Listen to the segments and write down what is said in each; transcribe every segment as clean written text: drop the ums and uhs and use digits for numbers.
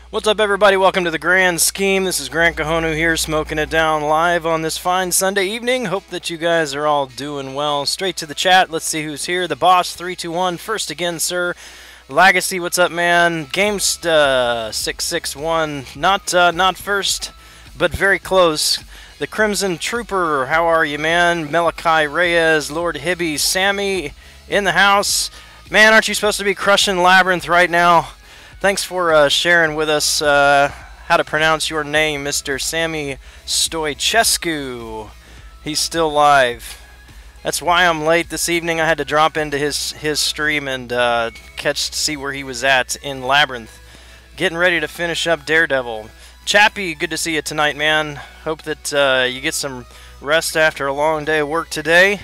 What's up, everybody? Welcome to the Grand Scheme. This is Gran here, smoking it down live on this fine Sunday evening. Hope that you guys are all doing well. Straight to the chat. Let's see who's here. The Boss 321. First again, sir. Legacy, what's up, man? Gamest 661. Not first, but very close. The Crimson Trooper, how are you, man? Malachi Reyes, Lord Hibby, Sammy in the house. Man, aren't you supposed to be crushing Labyrinth right now? Thanks for sharing with us how to pronounce your name, Mr. Sammy Stoichescu. He's still live. That's why I'm late this evening. I had to drop into his stream and see where he was at in Labyrinth. Getting ready to finish up Daredevil. Chappie, good to see you tonight, man. Hope that you get some rest after a long day of work today.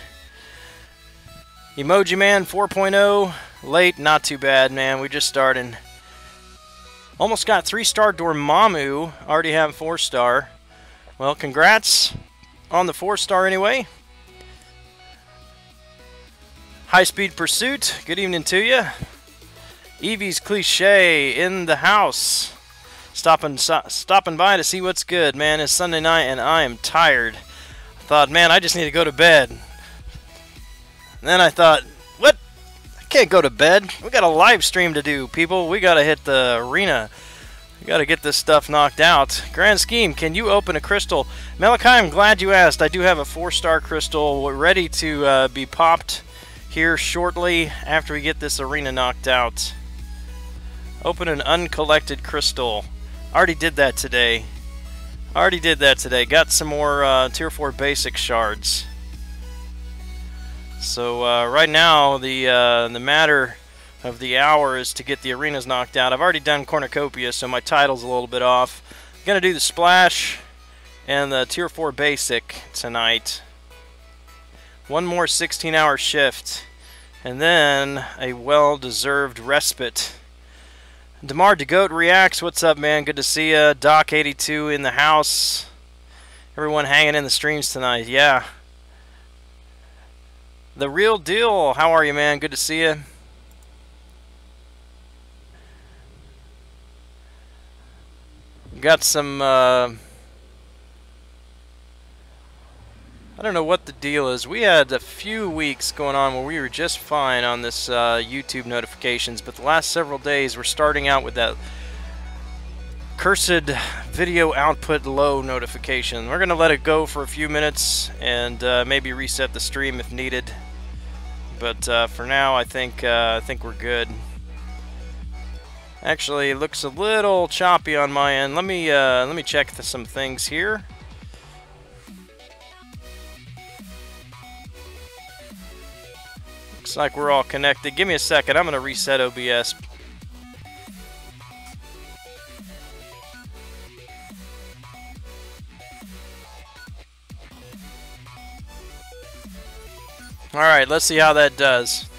Emoji Man 4.0, late, not too bad, man. We just started. Almost got 3-star Dormammu, already have 4-star. Well, congrats on the 4-star anyway. High Speed Pursuit, good evening to you. Evie's Cliche in the house. Stopping by to see what's good, man. It's Sunday night and I am tired. I thought, man, I just need to go to bed. And then I thought, what? Can't go to bed. We got a live stream to do, people. We got to hit the arena. We got to get this stuff knocked out. Grand Scheme, can you open a crystal? Malachi, I'm glad you asked. I do have a 4-star crystal ready to be popped here shortly after we get this arena knocked out. Open an uncollected crystal. Already did that today. Got some more Tier 4 basic shards. So right now, the matter of the hour is to get the arenas knocked out. I've already done Cornucopia, so my title's a little bit off. I'm going to do the Splash and the Tier 4 Basic tonight. One more 16-hour shift, and then a well-deserved respite. Demar DeGoat Reacts, what's up, man? Good to see you. Doc82 in the house. Everyone hanging in the streams tonight, yeah. The Real Deal, how are you, man? Good to see you. Got some, I don't know what the deal is. We had a few weeks going on where we were just fine on this YouTube notifications, but the last several days we're starting out with that cursed video output low notification. We're going to let it go for a few minutes and maybe reset the stream if needed. But for now, I think we're good. Actually, it looks a little choppy on my end. Let me check some things here. Looks like we're all connected. Give me a second. I'm going to reset OBS. Alright, let's see how that does.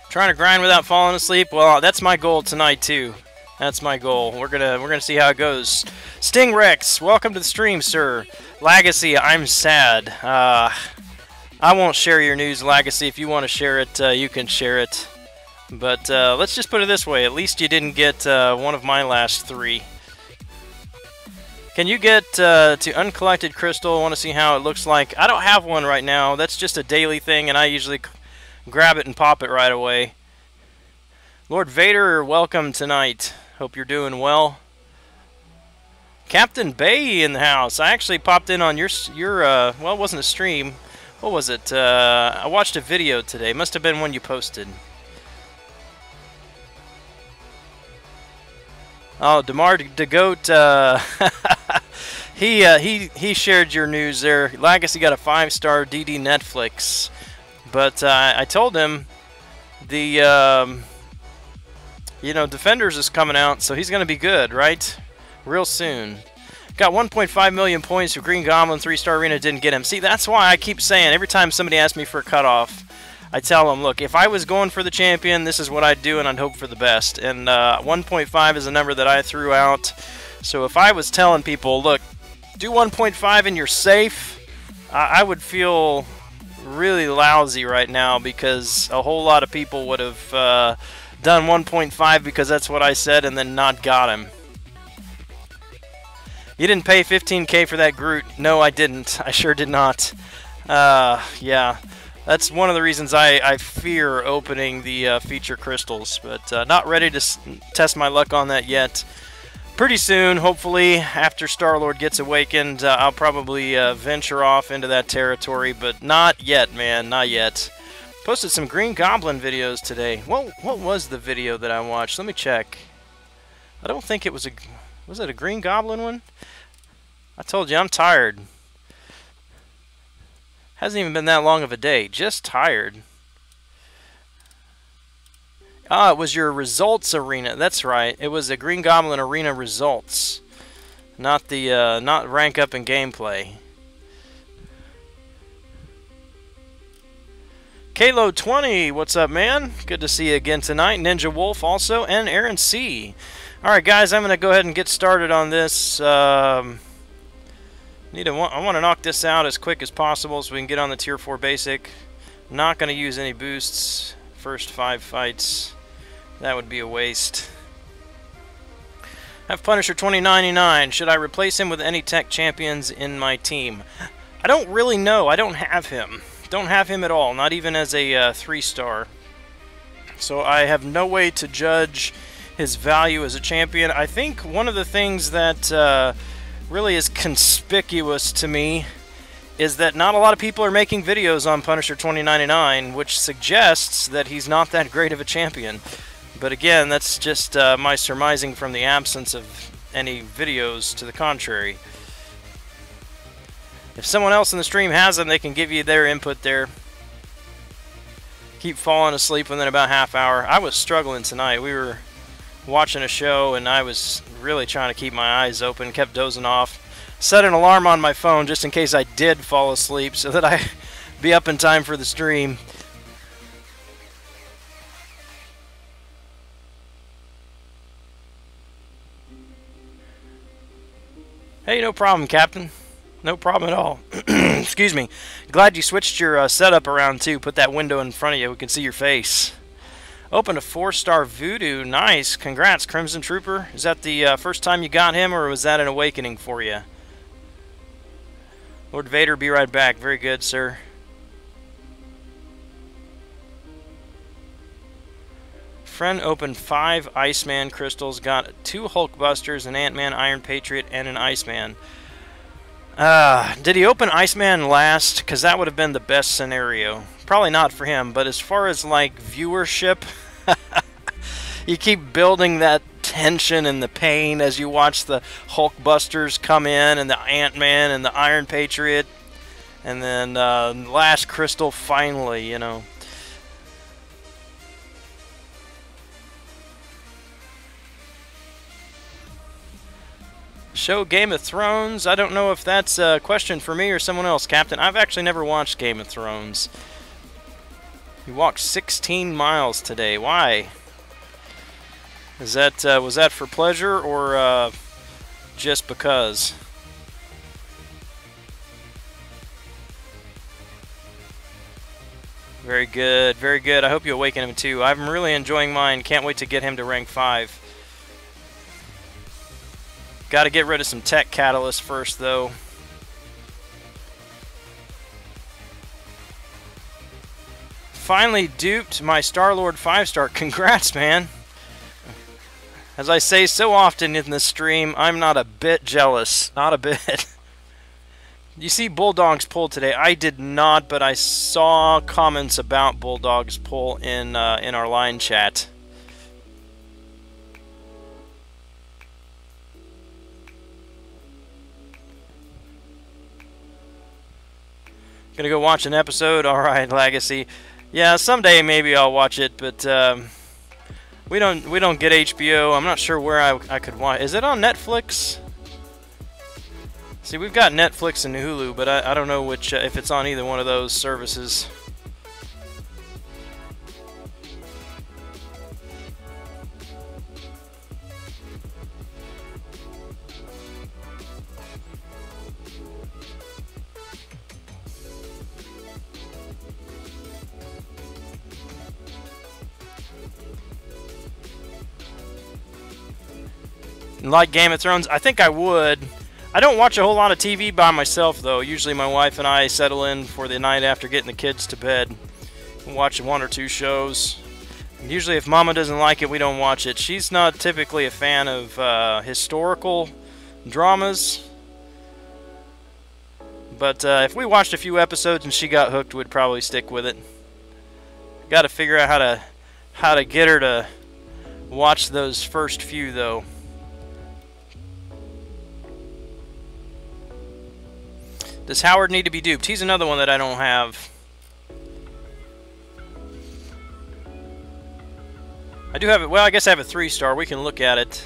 Trying to grind without falling asleep? Well, that's my goal tonight too. That's my goal. We're gonna see how it goes. Stingrex, welcome to the stream, sir. Legacy, I'm sad. I won't share your news, Legacy. If you want to share it, you can share it. But let's just put it this way. At least you didn't get one of my last 3. Can you get to uncollected crystal? I want to see how it looks like. I don't have one right now. That's just a daily thing, and I usually grab it and pop it right away. Lord Vader, welcome tonight. Hope you're doing well. Captain Bay in the house. I actually popped in on your well, it wasn't a stream. What was it? I watched a video today. Must have been one you posted. Oh, Demar DeGoat, he shared your news there. Legacy got a 5-star DD Netflix, but I told him the you know, Defenders is coming out, so he's gonna be good, right? Real soon. Got 1.5 million points for Green Goblin. 3-star arena didn't get him. See, that's why I keep saying every time somebody asks me for a cutoff, I tell them, look, if I was going for the champion, this is what I'd do, and I'd hope for the best. And 1.5 is a number that I threw out. So if I was telling people, look, do 1.5 and you're safe, I would feel really lousy right now, because a whole lot of people would have done 1.5 because that's what I said and then not got him. You didn't pay 15K for that Groot. No, I didn't. I sure did not. Yeah. That's one of the reasons I fear opening the feature crystals, but not ready to test my luck on that yet. Pretty soon, hopefully, after Star-Lord gets awakened, I'll probably venture off into that territory, but not yet, man, not yet. Posted some Green Goblin videos today. What was the video that I watched? Let me check. I don't think it was a... Was it a Green Goblin one? I told you, I'm tired. Hasn't even been that long of a day. Just tired. Ah, it was your results arena. That's right. It was a Green Goblin arena results, not the not rank up in gameplay. Kalo 20, what's up, man? Good to see you again tonight. Ninja Wolf also, and Aaron C. All right, guys, I'm gonna go ahead and get started on this. I want to knock this out as quick as possible so we can get on the Tier 4 basic. Not going to use any boosts first 5 fights. That would be a waste. Have Punisher 2099. Should I replace him with any tech champions in my team? I don't really know. I don't have him. Don't have him at all. Not even as a 3-star. So I have no way to judge his value as a champion. I think one of the things that really is conspicuous to me is that not a lot of people are making videos on Punisher 2099, which suggests that he's not that great of a champion. But again, that's just my surmising from the absence of any videos to the contrary. If someone else in the stream has them, they can give you their input there. Keep falling asleep within about half hour. I was struggling tonight. We were watching a show and I was really trying to keep my eyes open, kept dozing off. Set an alarm on my phone just in case I did fall asleep so that I'd be up in time for the stream. Hey, no problem, Captain. No problem at all. Excuse me. Glad you switched your setup around too. Put that window in front of you. We can see your face. Opened a 4-star Voodoo. Nice. Congrats, Crimson Trooper. Is that the first time you got him, or was that an awakening for you? Lord Vader, be right back. Very good, sir. Friend opened 5 Iceman crystals. Got 2 Hulkbusters, an Ant-Man, Iron Patriot, and an Iceman. Did he open Iceman last? Because that would have been the best scenario. Probably not for him, but as far as like viewership, you keep building that tension and the pain as you watch the Hulkbusters come in, and the Ant-Man and the Iron Patriot, and then last crystal finally, you know. Show Game of Thrones. I don't know if that's a question for me or someone else, Captain. I've actually never watched Game of Thrones. You walked 16 miles today. Why? Is that was that for pleasure or just because? Very good, very good. I hope you awaken him too. I'm really enjoying mine. Can't wait to get him to rank 5. Got to get rid of some tech catalysts first, though. Finally duped my Star-Lord 5-star. Congrats, man. As I say so often in this stream, I'm not a bit jealous. Not a bit. You see Bulldog's pull today. I did not, but I saw comments about Bulldog's pull in our line chat. Gonna go watch an episode. All right, Legacy. Yeah, someday maybe I'll watch it, but we don't get HBO. I'm not sure where I could watch. Is it on Netflix? See, we've got Netflix and Hulu, but I don't know which if it's on either one of those services. Like Game of Thrones, I think I would. I don't watch a whole lot of TV by myself, though. Usually my wife and I settle in for the night after getting the kids to bed and watch 1 or 2 shows. Usually if Mama doesn't like it, we don't watch it. She's not typically a fan of historical dramas. But if we watched a few episodes and she got hooked, we'd probably stick with it. Got to figure out how to get her to watch those first few, though. Does Howard need to be duped? He's another one that I don't have. I do have it. Well, I guess I have a 3-star. We can look at it.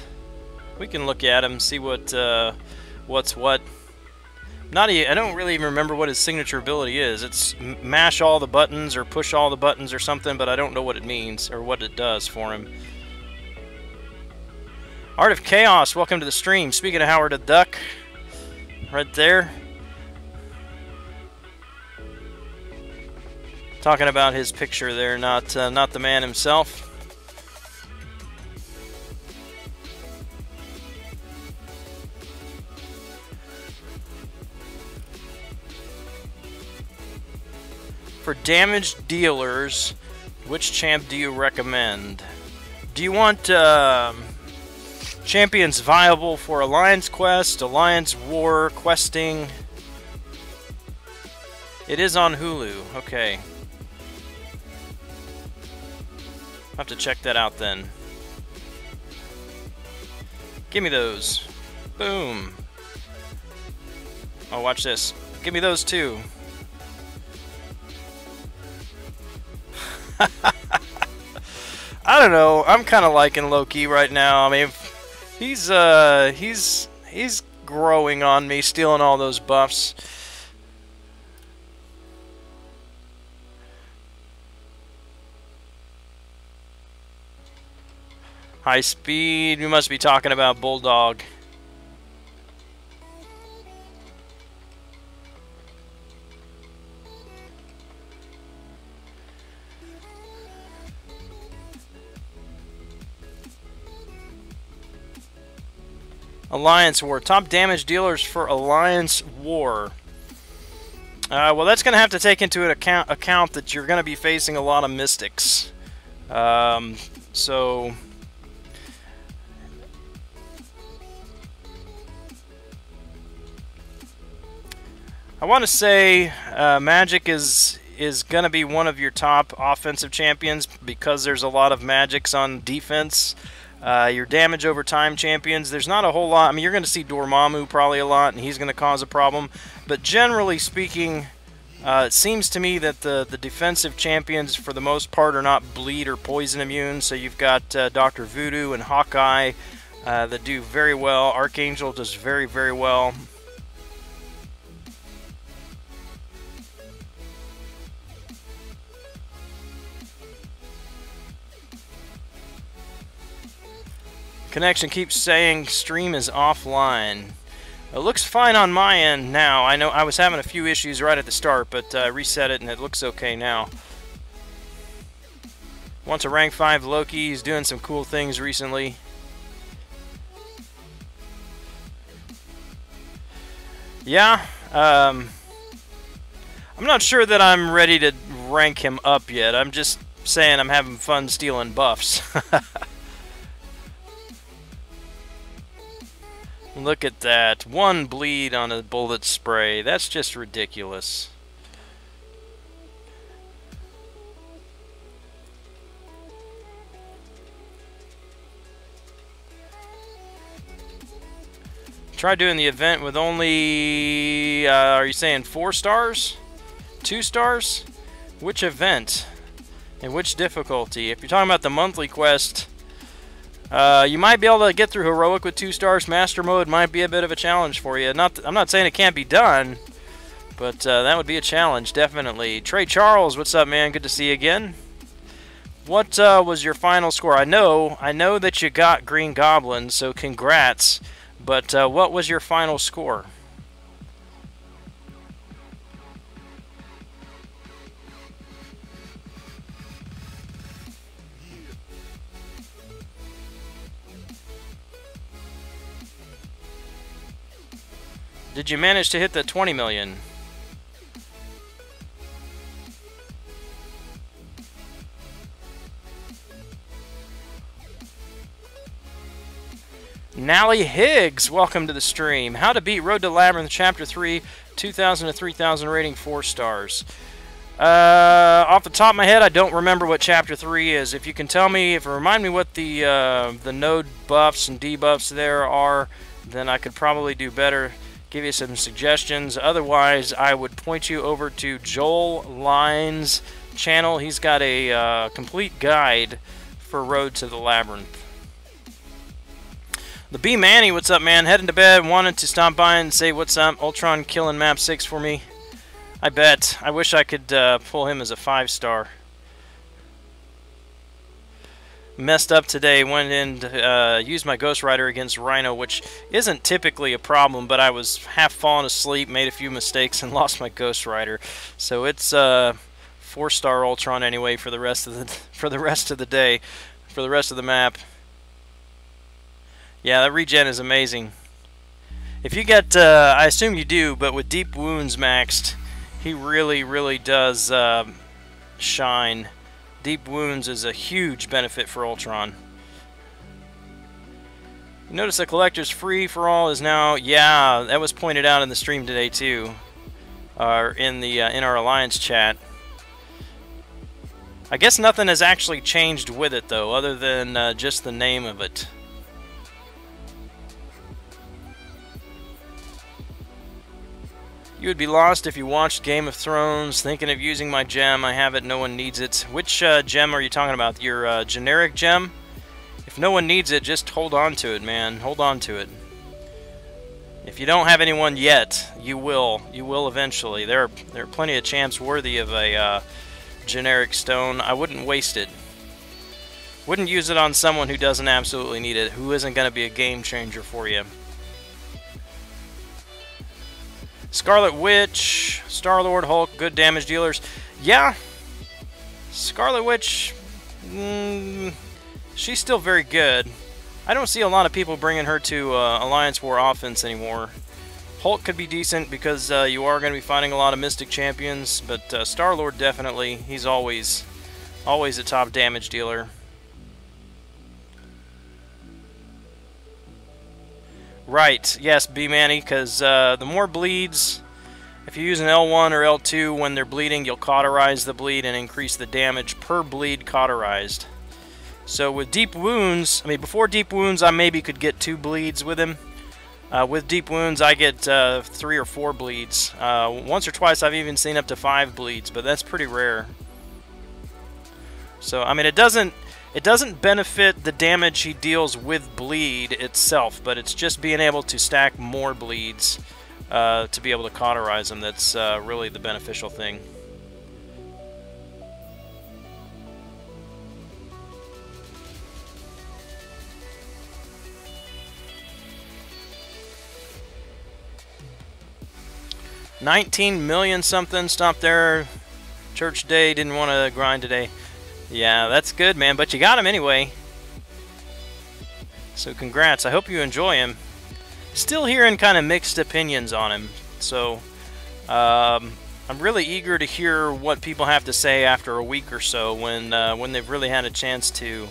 We can look at him, see what's what. I don't really even remember what his signature ability is. It's mash all the buttons or push all the buttons or something, but I don't know what it means or what it does for him. Art of Chaos, welcome to the stream. Speaking of Howard the Duck, right there. Talking about his picture there, not the man himself. For damage dealers, which champ do you recommend? Do you want champions viable for Alliance Quest, Alliance War, questing? It is on Hulu. Okay. I'll have to check that out then. Give me those. Boom. Oh, watch this. Give me those too. I don't know. I'm kind of liking Loki right now. I mean, he's growing on me, stealing all those buffs. High speed, we must be talking about Bulldog. Alliance War. Top damage dealers for Alliance War. Well, that's going to have to take into account that you're going to be facing a lot of Mystics. So... I want to say Magic is going to be one of your top offensive champions because there's a lot of Magics on defense. Your damage over time champions, there's not a whole lot. I mean, you're going to see Dormammu probably a lot, and he's going to cause a problem. But generally speaking, it seems to me that the defensive champions, for the most part, are not bleed or poison immune. So you've got Dr. Voodoo and Hawkeye that do very well. Archangel does very, very well. Connection keeps saying stream is offline. It looks fine on my end now. I know I was having a few issues right at the start, but I reset it and it looks okay now. Wants a rank 5 Loki. He's doing some cool things recently. Yeah, I'm not sure that I'm ready to rank him up yet. I'm just saying I'm having fun stealing buffs. Look at that. 1 bleed on a bullet spray. That's just ridiculous. Try doing the event with only, are you saying 4 stars? 2 stars? Which event? And which difficulty? If you're talking about the monthly quest, you might be able to get through Heroic with 2 stars. Master Mode might be a bit of a challenge for you. I'm not saying it can't be done, but that would be a challenge, definitely. Trey Charles, what's up, man? Good to see you again. What was your final score? I know that you got Green Goblin, so congrats. But what was your final score? Did you manage to hit the 20 million? Nally Higgs, welcome to the stream. How to beat Road to Labyrinth Chapter 3, 2,000 to 3,000 rating, 4 stars. Off the top of my head, I don't remember what Chapter 3 is. If you can tell me, if you remind me what the node buffs and debuffs there are, then I could probably do better, give you some suggestions. Otherwise, I would point you over to Joel Line's channel. He's got a complete guide for Road to the Labyrinth. The B Manny, what's up, man? Heading to bed, wanted to stop by and say what's up. Ultron killing map 6 for me. I bet. I wish I could pull him as a 5-star. Messed up today, went in to use my Ghost Rider against Rhino, which isn't typically a problem, but I was half falling asleep, made a few mistakes, and lost my Ghost Rider. So it's 4-star Ultron anyway for the rest of the day, for the rest of the map. Yeah, that regen is amazing. If you get, I assume you do, but with Deep Wounds maxed, he really, really does shine. Deep Wounds is a huge benefit for Ultron. You notice the Collector's Free for All is now, yeah, that was pointed out in the stream today too, or in our Alliance chat. I guess nothing has actually changed with it though, other than just the name of it. You would be lost if you watched Game of Thrones, thinking of using my gem. I have it, no one needs it. Which gem are you talking about? Your generic gem? If no one needs it, just hold on to it, man. Hold on to it. If you don't have anyone yet, you will. You will eventually. There are plenty of champs worthy of a generic stone. I wouldn't waste it. Wouldn't use it on someone who doesn't absolutely need it, who isn't going to be a game changer for you. Scarlet Witch, Star-Lord, Hulk, good damage dealers. Yeah, Scarlet Witch, she's still very good. I don't see a lot of people bringing her to Alliance War offense anymore. Hulk could be decent because you are going to be fighting a lot of Mystic champions, but Star-Lord definitely, he's always a top damage dealer. Right, yes, B-Manny, because the more bleeds, if you use an L1 or L2 when they're bleeding, you'll cauterize the bleed and increase the damage per bleed cauterized. So with Deep Wounds, I mean, before Deep Wounds, I maybe could get 2 bleeds with him. With Deep Wounds, I get 3 or 4 bleeds. Once or twice, I've even seen up to 5 bleeds, but that's pretty rare. So, I mean, it doesn't benefit the damage he deals with bleed itself, but it's just being able to stack more bleeds to be able to cauterize them that's really the beneficial thing. $19 million something. Stop there. Church day. Didn't want to grind today. Yeah, that's good, man. But you got him anyway. So congrats. I hope you enjoy him. Still hearing kind of mixed opinions on him. So I'm really eager to hear what people have to say after a week or so when they've really had a chance to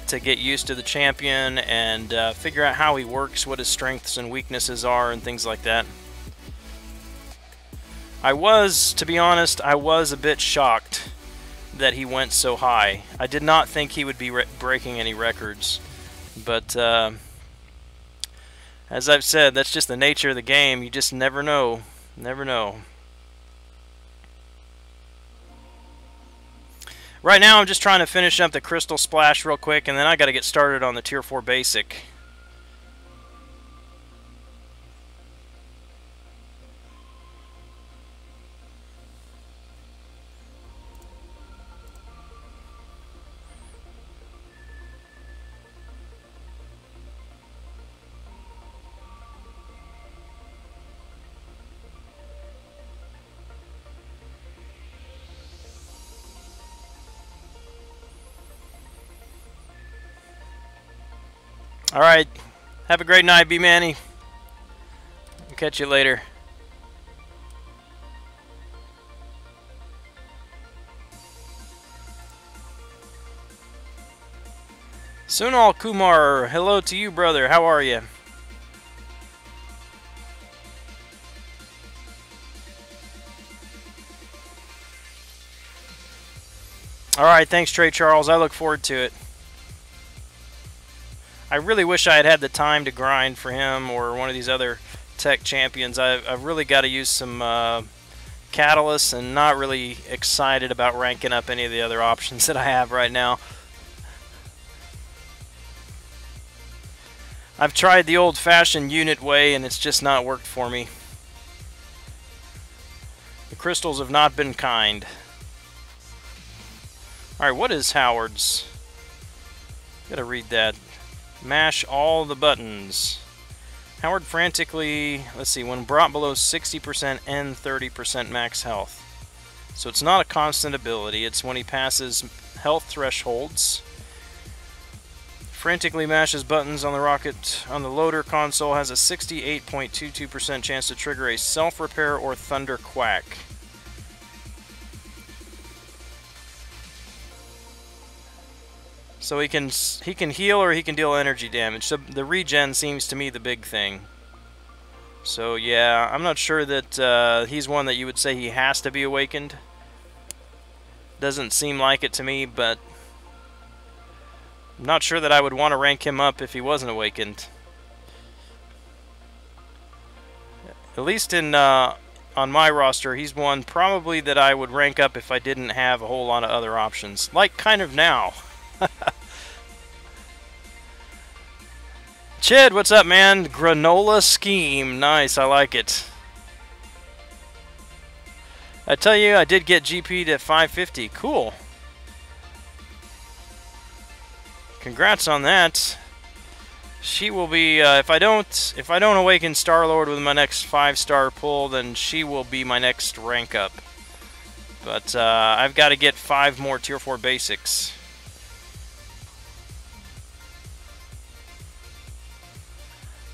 get used to the champion and figure out how he works, what his strengths and weaknesses are, and things like that. To be honest, I was a bit shocked that he went so high. I did not think he would be breaking any records, but as I've said, that's just the nature of the game. You just never know. Never know. Right now, I'm just trying to finish up the Crystal Splash real quick, and then I got to get started on the Tier 4 Basic. Alright, have a great night, B Manny. I'll catch you later. Sunal Kumar, hello to you, brother. How are you? Alright, thanks, Trey Charles. I look forward to it. I really wish I had had the time to grind for him or one of these other tech champions. I've really got to use some catalysts and not really excited about ranking up any of the other options that I have right now. I've tried the old-fashioned unit way and it's just not worked for me. The crystals have not been kind. Alright, what is Howard's? Gotta read that. Mash all the buttons. Howard frantically, let's see, when brought below 60% and 30% max health. So it's not a constant ability, it's when he passes health thresholds. Frantically mashes buttons on the rocket on the loader console, has a 68.22% chance to trigger a self-repair or thunder quack. So he can heal or he can deal energy damage. So the regen seems to me the big thing. So yeah, I'm not sure that he's one that you would say he has to be awakened. Doesn't seem like it to me, but I'm not sure that I would want to rank him up if he wasn't awakened. At least in on my roster, he's one probably that I would rank up if I didn't have a whole lot of other options. Like kind of now. Chid, what's up, man? Granola scheme. Nice, I like it. I tell you, I did get GP to 550. Cool. Congrats on that. She will be if I don't awaken Star-Lord with my next 5-star pull, then she will be my next rank up. But I've got to get 5 more Tier 4 basics.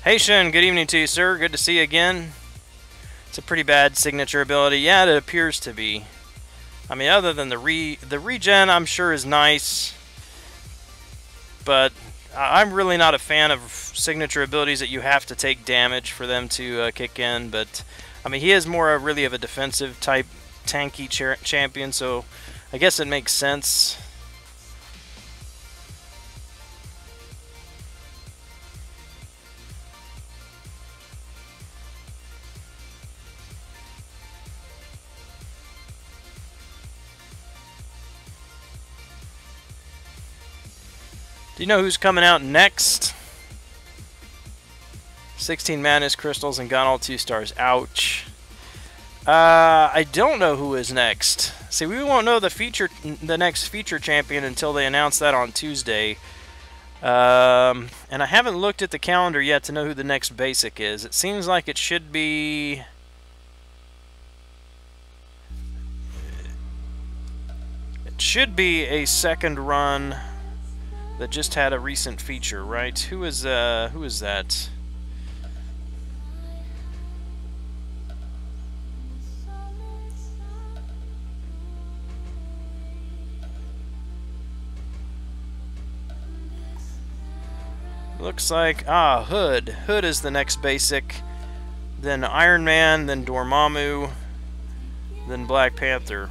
Hey Shin, good evening to you, sir. Good to see you again. It's a pretty bad signature ability. Yeah, it appears to be. I mean, other than the regen, I'm sure is nice. But I'm really not a fan of signature abilities that you have to take damage for them to kick in. But, I mean, he is more really of a defensive type tanky champion, so I guess it makes sense. Do you know who's coming out next? 16 Madness Crystals and got all 2 stars. Ouch. I don't know who is next. See, we won't know the next feature champion until they announce that on Tuesday. And I haven't looked at the calendar yet to know who the next basic is. It seems like it should be... should be a second run that just had a recent feature, right? Who is that? Looks like, Hood. Hood is the next basic. Then Iron Man, then Dormammu, then Black Panther.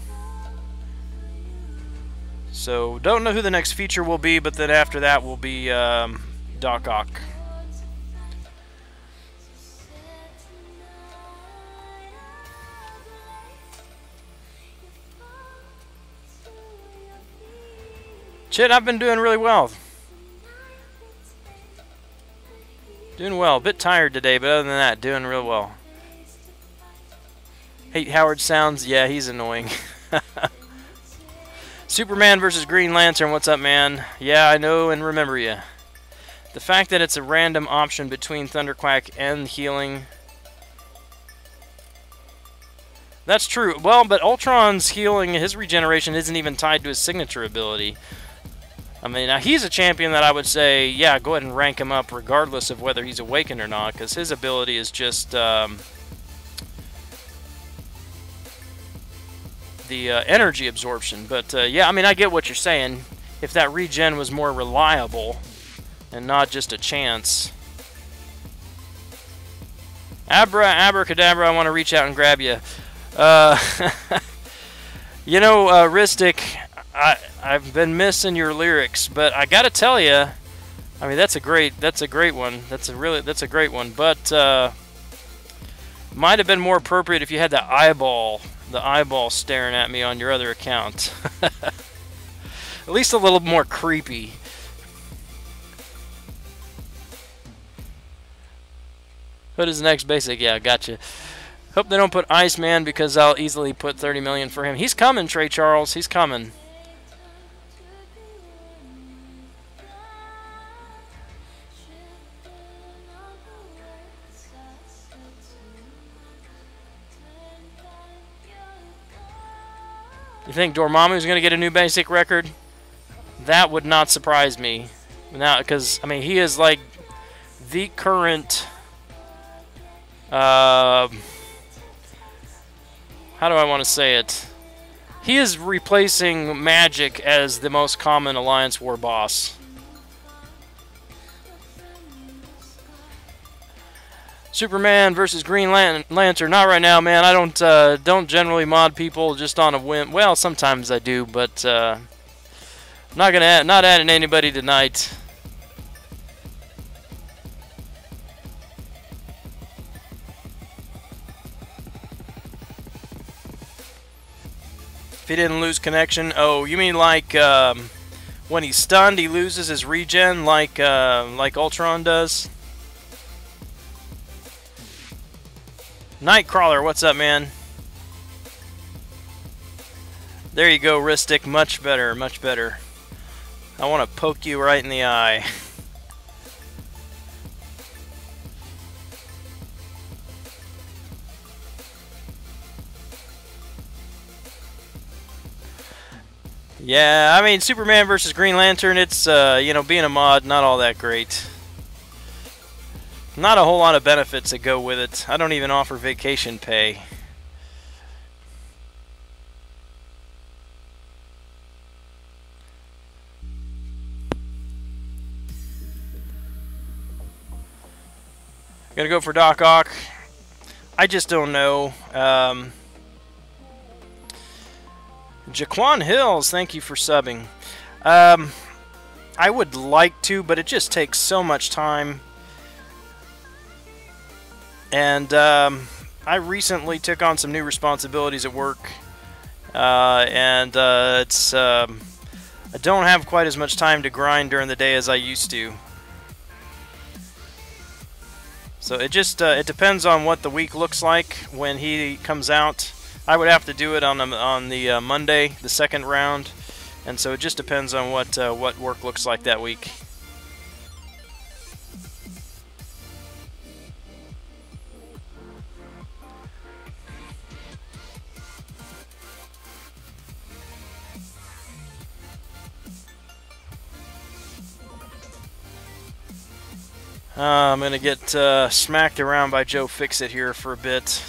So, don't know who the next feature will be, but then after that will be Doc Ock. Shit, I've been doing really well. Doing well. A bit tired today, but other than that, doing real well. Hate Howard sounds. Yeah, he's annoying. Superman versus Green Lantern. What's up, man? Yeah, I know and remember you. The fact that it's a random option between Thunderquack and healing. That's true. Well, but Ultron's healing, his regeneration isn't even tied to his signature ability. I mean, now he's a champion that I would say, yeah, go ahead and rank him up regardless of whether he's awakened or not, because his ability is just the energy absorption. But, yeah, I mean, I get what you're saying. If that regen was more reliable and not just a chance. Abracadabra, I want to reach out and grab you. You know, Ristic, I've been missing your lyrics, but I gotta tell you, I mean that's a great one. That's a great one. But might have been more appropriate if you had the eyeball staring at me on your other account. At least a little more creepy. What is the next basic? Yeah, gotcha. Hope they don't put Iceman because I'll easily put 30 million for him. He's coming, Trey Charles. He's coming. You think Dormammu's going to get a new basic record? That would not surprise me. Now, because I mean, he is like the current. How do I want to say it? He is replacing Magic as the most common Alliance War boss. Superman versus Green Lantern. Not right now, man. I don't generally mod people just on a whim. Well, sometimes I do, but not adding anybody tonight. If he didn't lose connection, oh, you mean like when he's stunned, he loses his regen, like Ultron does? Nightcrawler, what's up, man? There you go, Ristic. Much better, much better. I want to poke you right in the eye. Yeah, I mean, Superman versus Green Lantern, it's, you know, being a mod, not all that great. Not a whole lot of benefits that go with it. I don't even offer vacation pay. Gonna go for Doc Ock. I just don't know. Jaquan Hills, thank you for subbing. I would like to, but it just takes so much time. And I recently took on some new responsibilities at work, it's I don't have quite as much time to grind during the day as I used to. So it just it depends on what the week looks like when he comes out. I would have to do it on the Monday, the second round, and so it just depends on what work looks like that week. I'm going to get smacked around by Joe Fixit here for a bit.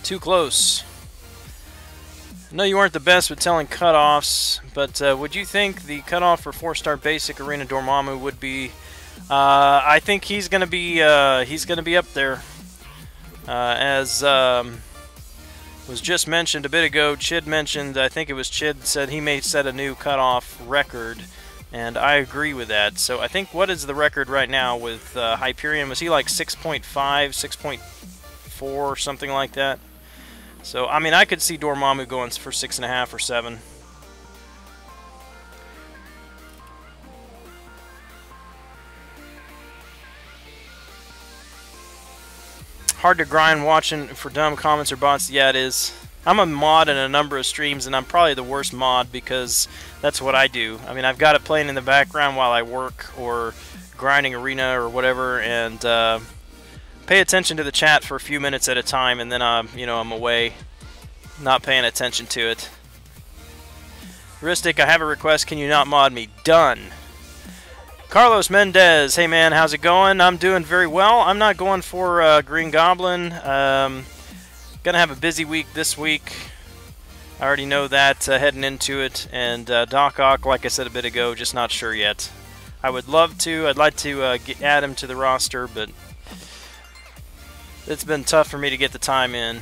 Too close. I know you weren't the best with telling cutoffs, but would you think the cutoff for 4-star basic Arena Dormammu would be? I think he's gonna be up there, as was just mentioned a bit ago. Chid mentioned, I think it was Chid said he may set a new cutoff record, and I agree with that. So I think, what is the record right now with Hyperion? Was he like 6.5, 6.4, something like that? So, I mean, I could see Dormammu going for 6.5 or 7. Hard to grind watching for dumb comments or bots. Yeah, it is. I'm a mod in a number of streams, and I'm probably the worst mod because that's what I do. I mean, I've got it playing in the background while I work or grinding Arena or whatever, and pay attention to the chat for a few minutes at a time, and then you know, I'm away, not paying attention to it. Ristic, I have a request. Can you not mod me? Done. Carlos Mendez, hey man, how's it going? I'm doing very well. I'm not going for Green Goblin. Gonna have a busy week this week. I already know that heading into it. And Doc Ock, like I said a bit ago, just not sure yet. I would love to. I'd like to add him to the roster, but it's been tough for me to get the time in.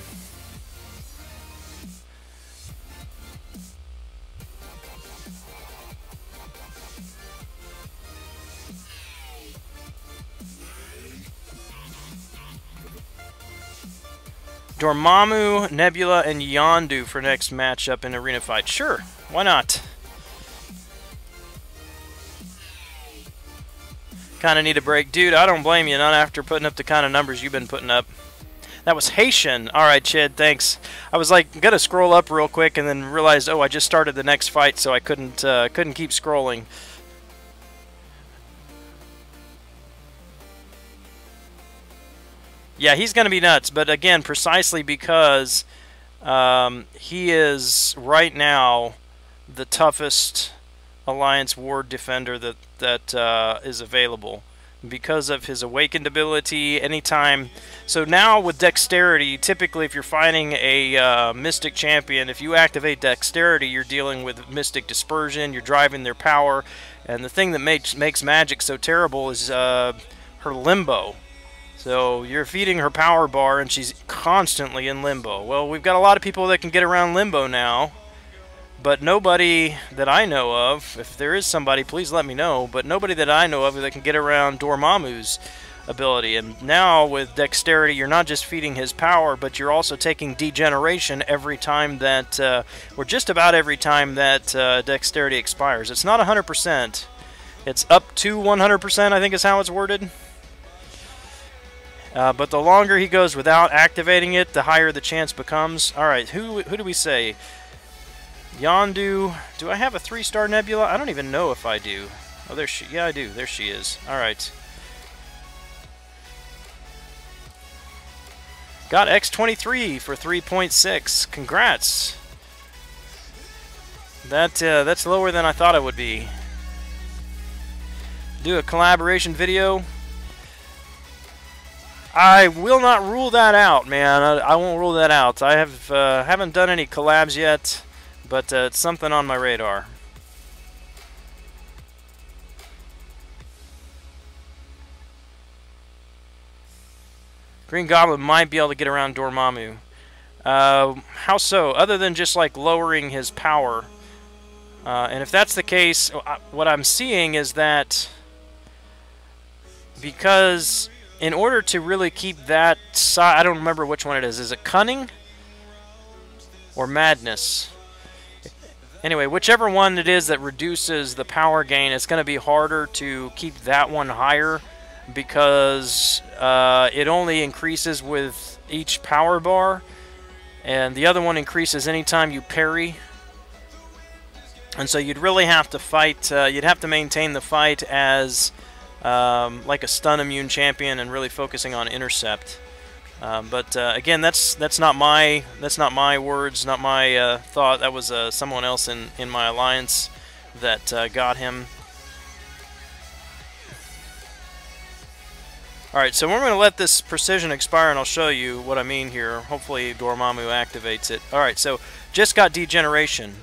Dormammu, Nebula, and Yondu for next matchup in Arena Fight. Sure, why not? Kind of need a break. Dude, I don't blame you, not after putting up the kind of numbers you've been putting up. That was Haitian. Alright, Chid, thanks. I was like, gonna scroll up real quick and then realized, oh, I just started the next fight, so I couldn't keep scrolling. Yeah, he's going to be nuts, but again, precisely because he is right now the toughest Alliance Ward defender that is available because of his awakened ability. Anytime, so now with dexterity, typically if you're fighting a Mystic champion, if you activate dexterity, you're dealing with Mystic dispersion. You're driving their power, and the thing that makes Magic so terrible is her limbo. So you're feeding her power bar and she's constantly in limbo. Well, we've got a lot of people that can get around limbo now, but nobody that I know of, if there is somebody, please let me know, but nobody that I know of that can get around Dormammu's ability. And now with dexterity, you're not just feeding his power, but you're also taking degeneration every time that, or just about every time that dexterity expires. It's not 100%. It's up to 100%, I think is how it's worded. But the longer he goes without activating it, the higher the chance becomes. Alright, who do we say? Yondu. Do I have a 3-star Nebula? I don't even know if I do. Oh, there she... Yeah, I do. There she is. Alright. Got X23 for 3.6. Congrats. That's lower than I thought it would be. Do a collaboration video. I will not rule that out, man. I won't rule that out. I haven't done any collabs yet, but it's something on my radar. Green Goblin might be able to get around Dormammu. How so? Other than just like lowering his power. And if that's the case, what I'm seeing is that because in order to really keep that side, I don't remember which one it is. Is it Cunning or Madness? Anyway, whichever one it is that reduces the power gain, it's going to be harder to keep that one higher because it only increases with each power bar, and the other one increases anytime you parry. And so you'd really have to fight, you'd have to maintain the fight as like a stun immune champion and really focusing on intercept. But again, that's not my words, not my thought. That was someone else in my alliance that got him. Alright, so we're going to let this precision expire, and I'll show you what I mean here. Hopefully Dormammu activates it. Alright, so just got degeneration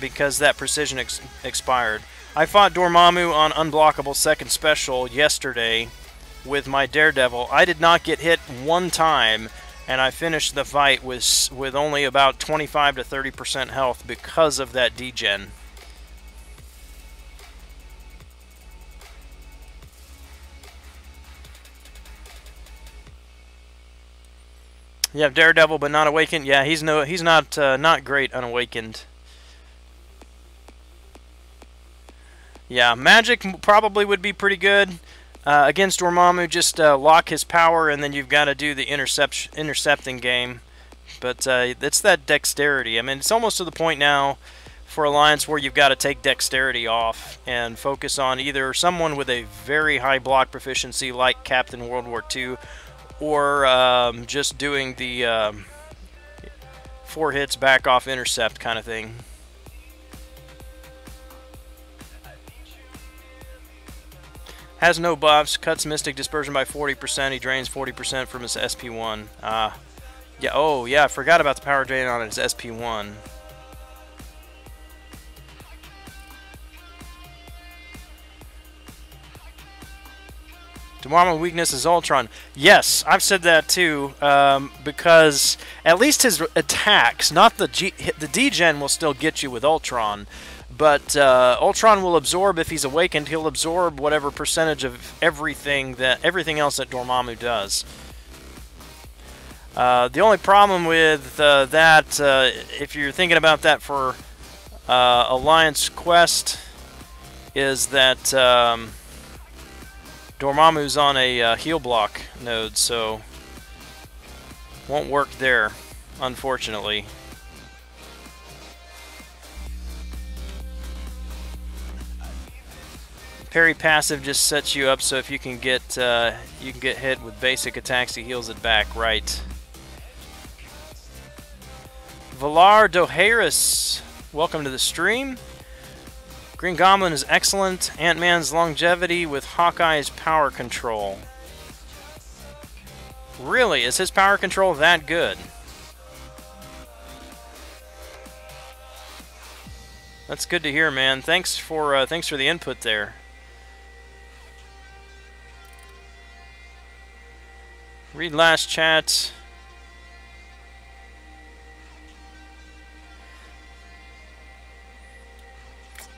because that precision expired. I fought Dormammu on unblockable second special yesterday with my Daredevil. I did not get hit one time, and I finished the fight with only about 25 to 30% health because of that degen. You have Daredevil, but not awakened. Yeah, he's not great unawakened. Yeah, magic probably would be pretty good against Dormammu. Just lock his power, and then you've got to do the intercepting game. But it's that dexterity. I mean, it's almost to the point now for Alliance where you've got to take dexterity off and focus on either someone with a very high block proficiency like Captain World War II, or just doing the 4 hits back off intercept kind of thing. Has no buffs, cuts Mystic Dispersion by 40%, he drains 40% from his SP1. Yeah, oh yeah, I forgot about the power drain on his SP1. Dormammu weakness is Ultron. Yes, I've said that too, because at least his attacks, not the degen will still get you with Ultron, but Ultron will absorb, if he's awakened, he'll absorb whatever percentage of everything else that Dormammu does. The only problem with that, if you're thinking about that for Alliance Quest, is that Dormammu's on a heal block node, so won't work there, unfortunately. Parry passive just sets you up so if you can get hit with basic attacks, he heals it back, right? Valar Doharis, welcome to the stream. Green Goblin is excellent. Ant-Man's longevity with Hawkeye's power control. Really? Is his power control that good? That's good to hear, man. Thanks for the input there. Read last chat.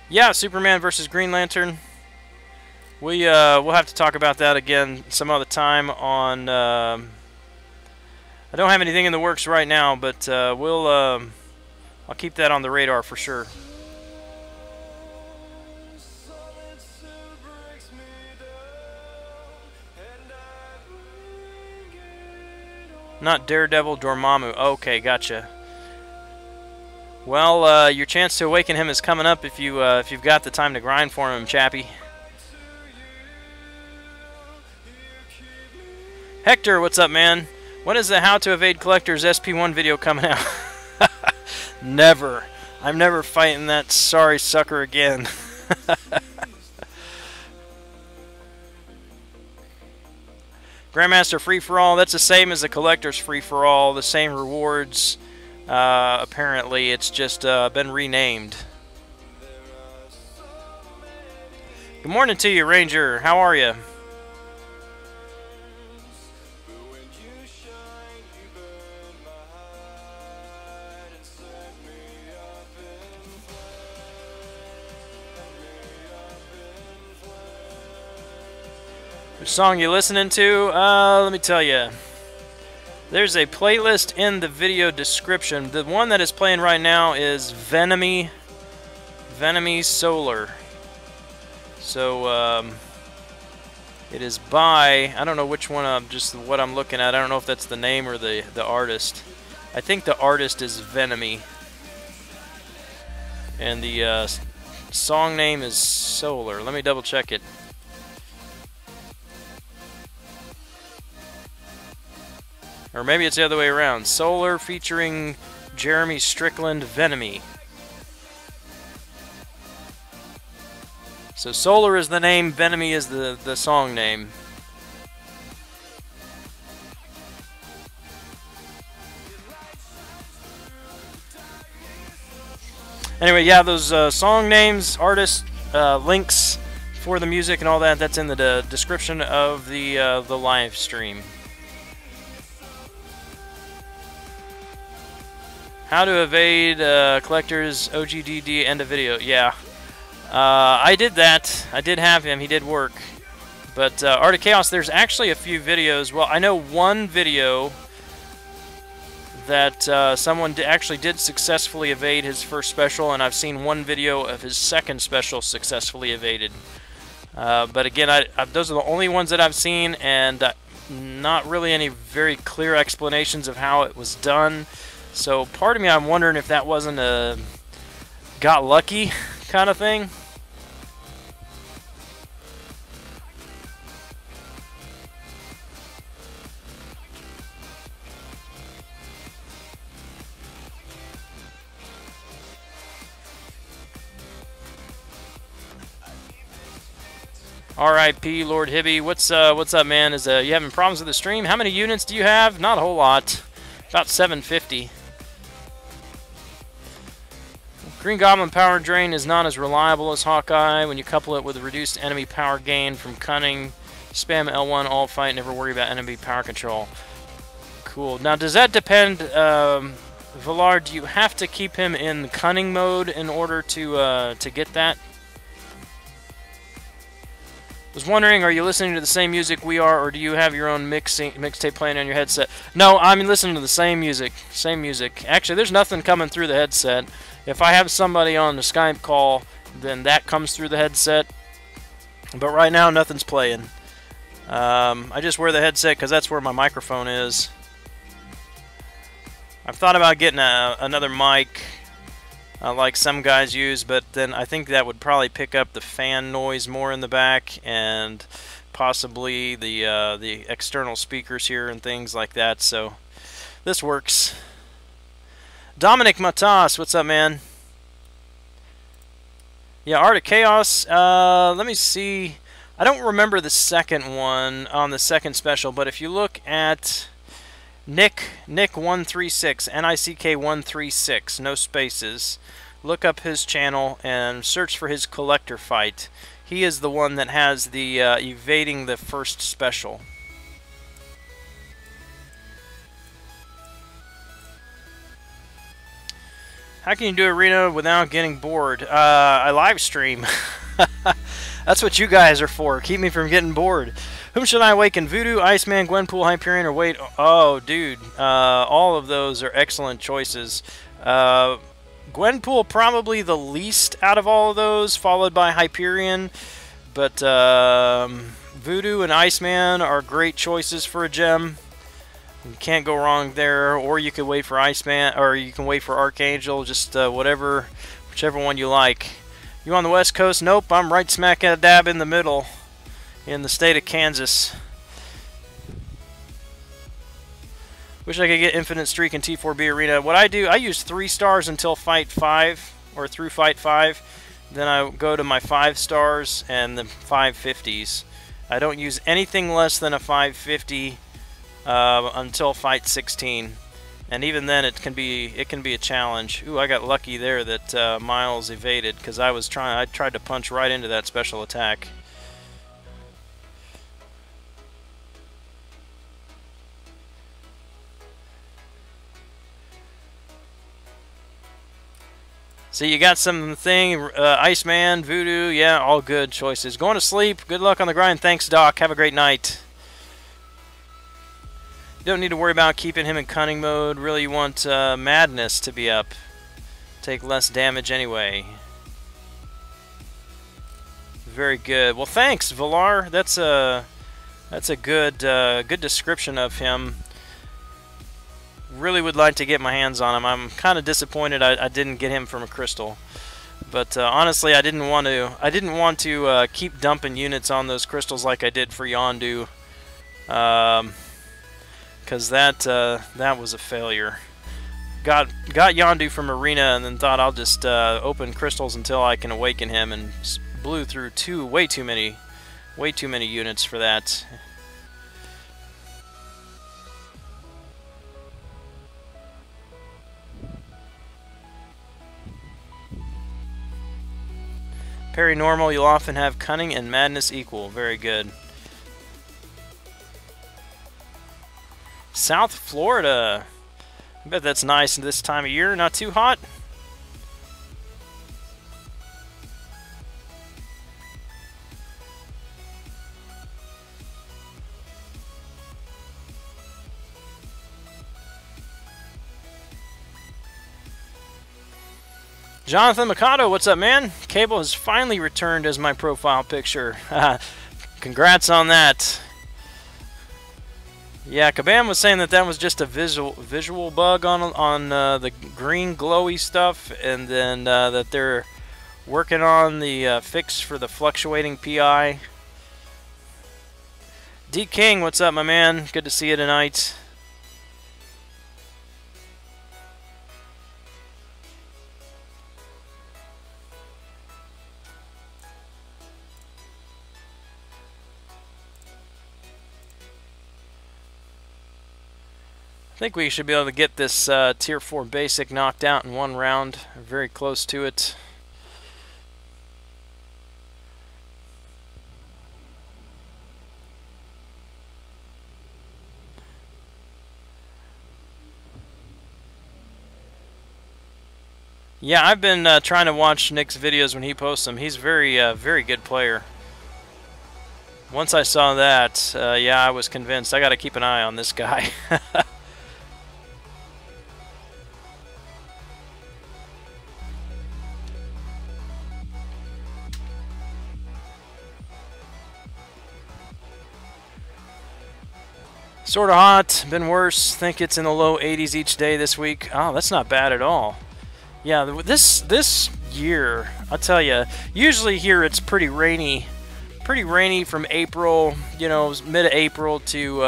Yeah, Superman versus Green Lantern. We'll have to talk about that again some other time. On I don't have anything in the works right now, but I'll keep that on the radar for sure. Not Daredevil, Dormammu. Okay, gotcha. Well, your chance to awaken him is coming up if you've got the time to grind for him, chappy. Hector, what's up, man? When is the How to Evade Collector's SP1 video coming out? Never. I'm never fighting that sorry sucker again. Grandmaster Free-For-All, that's the same as the Collector's Free-For-All, the same rewards. Apparently, it's just been renamed. Good morning to you, Ranger. How are you? Which song you listening to? Let me tell you. There's a playlist in the video description. The one that is playing right now is Venomy Solar. So it is by, I don't know which one, just what I'm looking at. I don't know if that's the name or the artist. I think the artist is Venomy, and the song name is Solar. Let me double check it. Or maybe it's the other way around. Solar featuring Jeremy Strickland, Venomy. So Solar is the name, Venomy is the song name. Anyway, yeah, those song names, artists, links for the music and all that, that's in the description of the live stream. How to evade collector's OGDD end of video. Yeah. I did that. I did have him. He did work. But Art of Chaos, there's actually a few videos. Well, I know one video that someone actually did successfully evade his first special, and I've seen one video of his second special successfully evaded. But again, those are the only ones that I've seen, and not really any very clear explanations of how it was done. So part of me, I'm wondering if that wasn't a got lucky kind of thing. R.I.P. Lord Hibby. What's up, man? You having problems with the stream? How many units do you have? Not a whole lot. About 750. Green Goblin Power Drain is not as reliable as Hawkeye. When you couple it with a reduced enemy power gain from Cunning, spam L1 all fight, never worry about enemy power control. Cool. Now, does that depend, Valar, do you have to keep him in Cunning mode in order to get that? Was wondering, are you listening to the same music we are, or do you have your own mixtape playing on your headset? No, I'm listening to the same music. Same music. Actually, there's nothing coming through the headset. If I have somebody on the Skype call, then that comes through the headset. But right now, nothing's playing. I just wear the headset because that's where my microphone is. I've thought about getting another mic like some guys use, but then I think that would probably pick up the fan noise more in the back, and possibly the external speakers here and things like that. So this works. Dominic Matas, what's up, man? Yeah, Art of Chaos. Let me see. I don't remember the second one on the second special, but if you look at Nick136, Nick136, no spaces. Look up his channel and search for his collector fight. He is the one that has the evading the first special. How can you do arena without getting bored? I live stream. That's what you guys are for. Keep me from getting bored. Whom should I awaken? Voodoo, Iceman, Gwenpool, Hyperion, or wait? Oh, dude. All of those are excellent choices. Gwenpool probably the least out of all of those, followed by Hyperion. But Voodoo and Iceman are great choices for a gem. You can't go wrong there. Or you could wait for Iceman, or you can wait for Archangel. Just whichever one you like. You on the West Coast? Nope, I'm right smack dab in the middle, in the state of Kansas. Wish I could get Infinite Streak in T4b Arena. What I do, I use 3 stars until Fight 5, or through Fight 5. Then I go to my 5 stars and the 550s. I don't use anything less than a 550 until Fight 16. And even then, it can be a challenge. Ooh, I got lucky there that Miles evaded, because I tried to punch right into that special attack. So you got something, Iceman, Voodoo, yeah, all good choices. Going to sleep. Good luck on the grind. Thanks, Doc. Have a great night. You don't need to worry about keeping him in Cunning mode. Really, you want Madness to be up. Take less damage anyway. Very good. Well, thanks, Valar. That's a good description of him. Really would like to get my hands on him. I'm kind of disappointed I didn't get him from a crystal. But honestly, I didn't want to keep dumping units on those crystals like I did for Yondu. because that was a failure. Got Yondu from arena and then thought I'll just open crystals until I can awaken him, and blew through way too many units for that. Parry normal, you'll often have cunning and madness equal. Very good. South Florida. I bet that's nice this time of year. Not too hot. Jonathan Mikado, what's up, man? Cable has finally returned as my profile picture. Congrats on that. Yeah, Kabam was saying that was just a visual bug on the green glowy stuff, and then that they're working on the fix for the fluctuating PI. D King, what's up, my man? Good to see you tonight. I think we should be able to get this Tier 4 basic knocked out in one round. We're very close to it. Yeah, I've been trying to watch Nick's videos when he posts them. He's very good player. Once I saw that, yeah, I was convinced. I got to keep an eye on this guy. Sort of hot, been worse. Think it's in the low 80s each day this week. Oh, that's not bad at all. Yeah, this year, I'll tell you, usually here it's pretty rainy from April, you know, mid-April to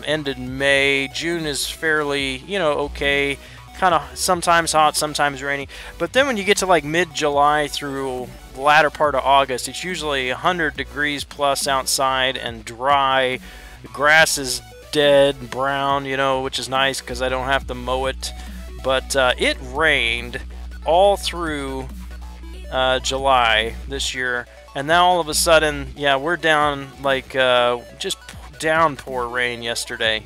end of May. June is fairly, you know, okay, kind of sometimes hot, sometimes rainy. But then when you get to like mid-July through the latter part of August, it's usually 100 degrees plus outside and dry. The grass is dead, brown, you know, which is nice because I don't have to mow it. But it rained all through July this year, and now all of a sudden, yeah, we're down like just downpour rain yesterday.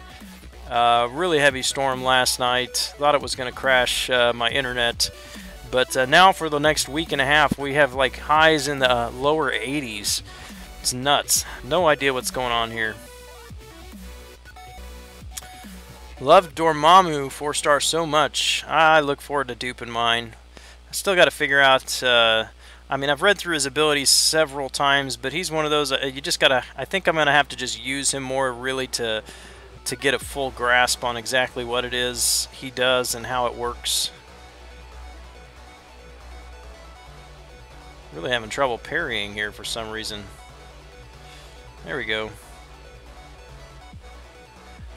Really heavy storm last night. Thought it was going to crash my internet, but now for the next week and a half, we have like highs in the lower 80s. It's nuts. No idea what's going on here. Love Dormammu 4-star so much. I look forward to duping mine. I still got to figure out. I mean, I've read through his abilities several times, but he's one of those you just gotta. I think I'm gonna have to just use him more really to get a full grasp on exactly what it is he does and how it works. Really having trouble parrying here for some reason. There we go.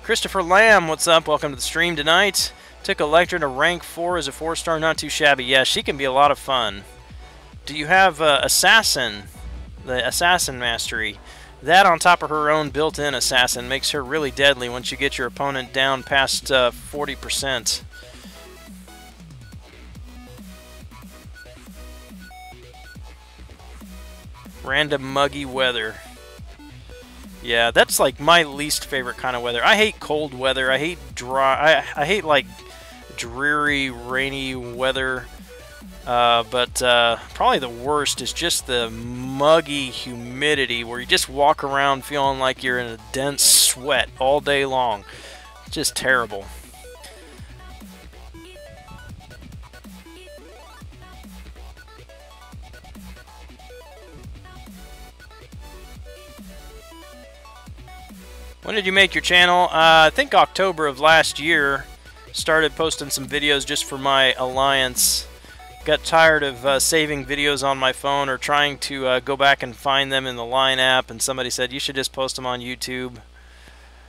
Christopher Lamb, what's up? Welcome to the stream tonight. Took Electra to rank 4 as a 4-star, not too shabby. Yeah, she can be a lot of fun. Do you have Assassin, the Assassin Mastery? That on top of her own built-in Assassin makes her really deadly once you get your opponent down past 40%. Random muggy weather. Yeah, that's like my least favorite kind of weather. I hate cold weather. I hate dry. I hate like dreary, rainy weather. But probably the worst is just the muggy humidity where you just walk around feeling like you're in a dense sweat all day long. It's just terrible. When did you make your channel? I think October of last year. Started posting some videos just for my alliance. Got tired of saving videos on my phone or trying to go back and find them in the Line app, and somebody said you should just post them on YouTube.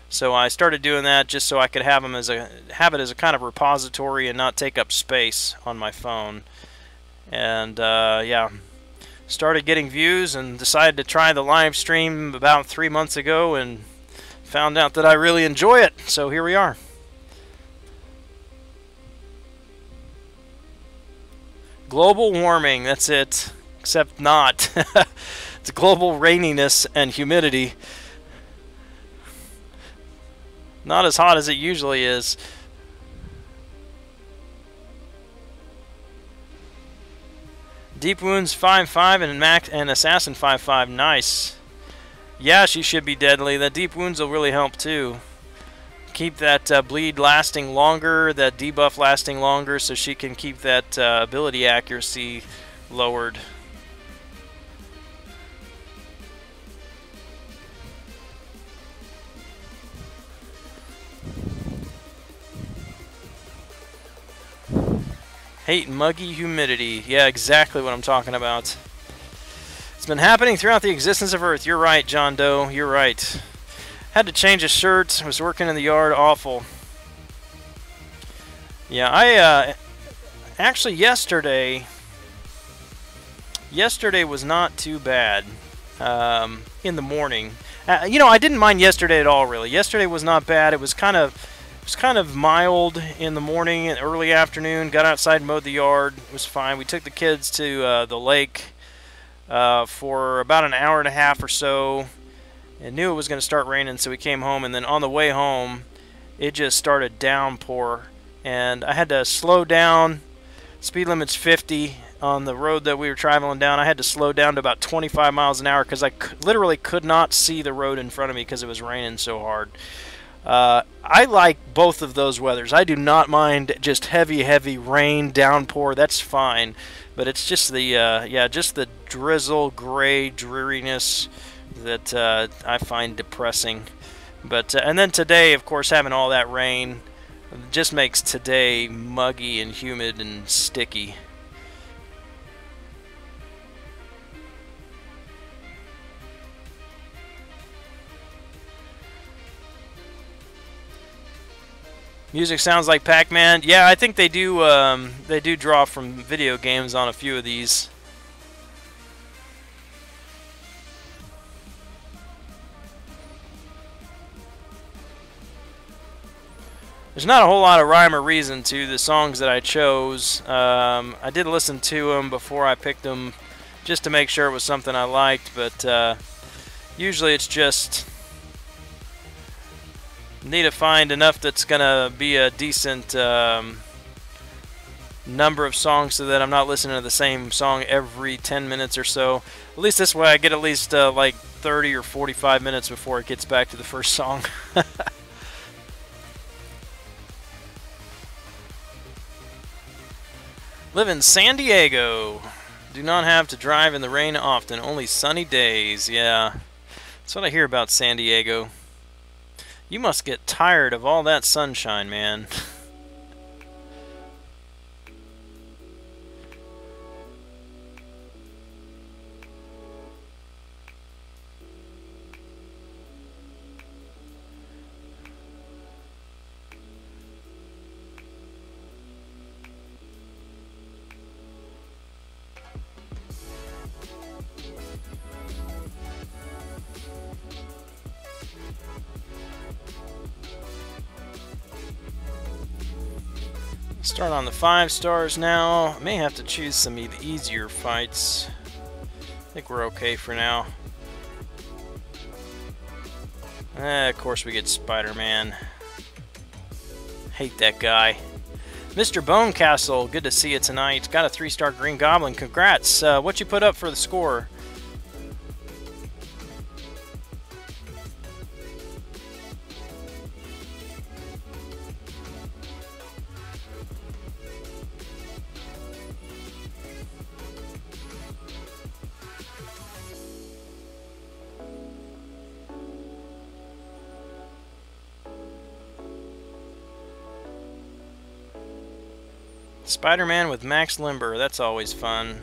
So I started doing that just so I could have it as a kind of repository and not take up space on my phone. And yeah, started getting views and decided to try the live stream about 3 months ago and found out that I really enjoy it. So here we are. Global warming, that's it. Except not. It's global raininess and humidity. Not as hot as it usually is. Deep Wounds 5-5 and Assassin 5-5. Nice. Yeah, she should be deadly. The Deep Wounds will really help too. Keep that bleed lasting longer, that debuff lasting longer, so she can keep that ability accuracy lowered. Hate muggy humidity. Yeah, exactly what I'm talking about. It's been happening throughout the existence of Earth. You're right, John Doe. You're right. Had to change a shirt. Was working in the yard. Awful. Yeah, I actually yesterday was not too bad in the morning. You know, I didn't mind yesterday at all, really. Yesterday was not bad. It was kind of mild in the morning and early afternoon. Got outside and mowed the yard. It was fine. We took the kids to the lake for about an hour and a half or so. And knew it was going to start raining, so we came home. And then on the way home, it just started downpour. And I had to slow down. Speed limit's 50 on the road that we were traveling down. I had to slow down to about 25 miles an hour because I literally could not see the road in front of me because it was raining so hard. I like both of those weathers. I do not mind just heavy rain, downpour. That's fine. But it's just the just the drizzle, gray dreariness that I find depressing. But and then today, of course, having all that rain just makes today muggy and humid and sticky. Music sounds like Pac-Man. Yeah, I think they do draw from video games on a few of these. There's not a whole lot of rhyme or reason to the songs that I chose. I did listen to them before I picked them just to make sure it was something I liked, but usually it's just need to find enough that's going to be a decent number of songs so that I'm not listening to the same song every 10 minutes or so. At least this way I get at least like 30 or 45 minutes before it gets back to the first song. Live in San Diego. Do not have to drive in the rain often. Only sunny days. Yeah. That's what I hear about San Diego. You must get tired of all that sunshine, man. Start on the 5 stars now. I may have to choose some of the easier fights. I think we're okay for now. Of course we get Spider-Man. Hate that guy. Mr. Bonecastle, good to see you tonight. Got a 3-star Green Goblin. Congrats. What you put up for the score? Spider-Man with Max Limber, that's always fun.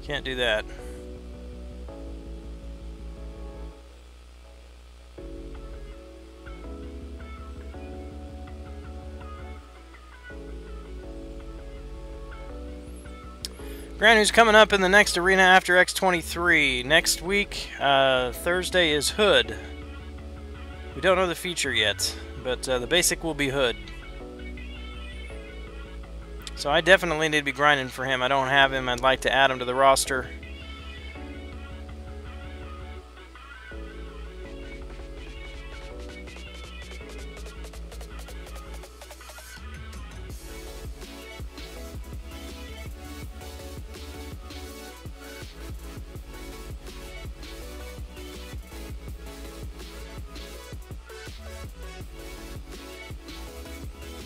Can't do that. Gran, who's coming up in the next arena after X23? Next week, Thursday, is Hood. We don't know the feature yet, but the basic will be Hood. So I definitely need to be grinding for him. I don't have him. I'd like to add him to the roster.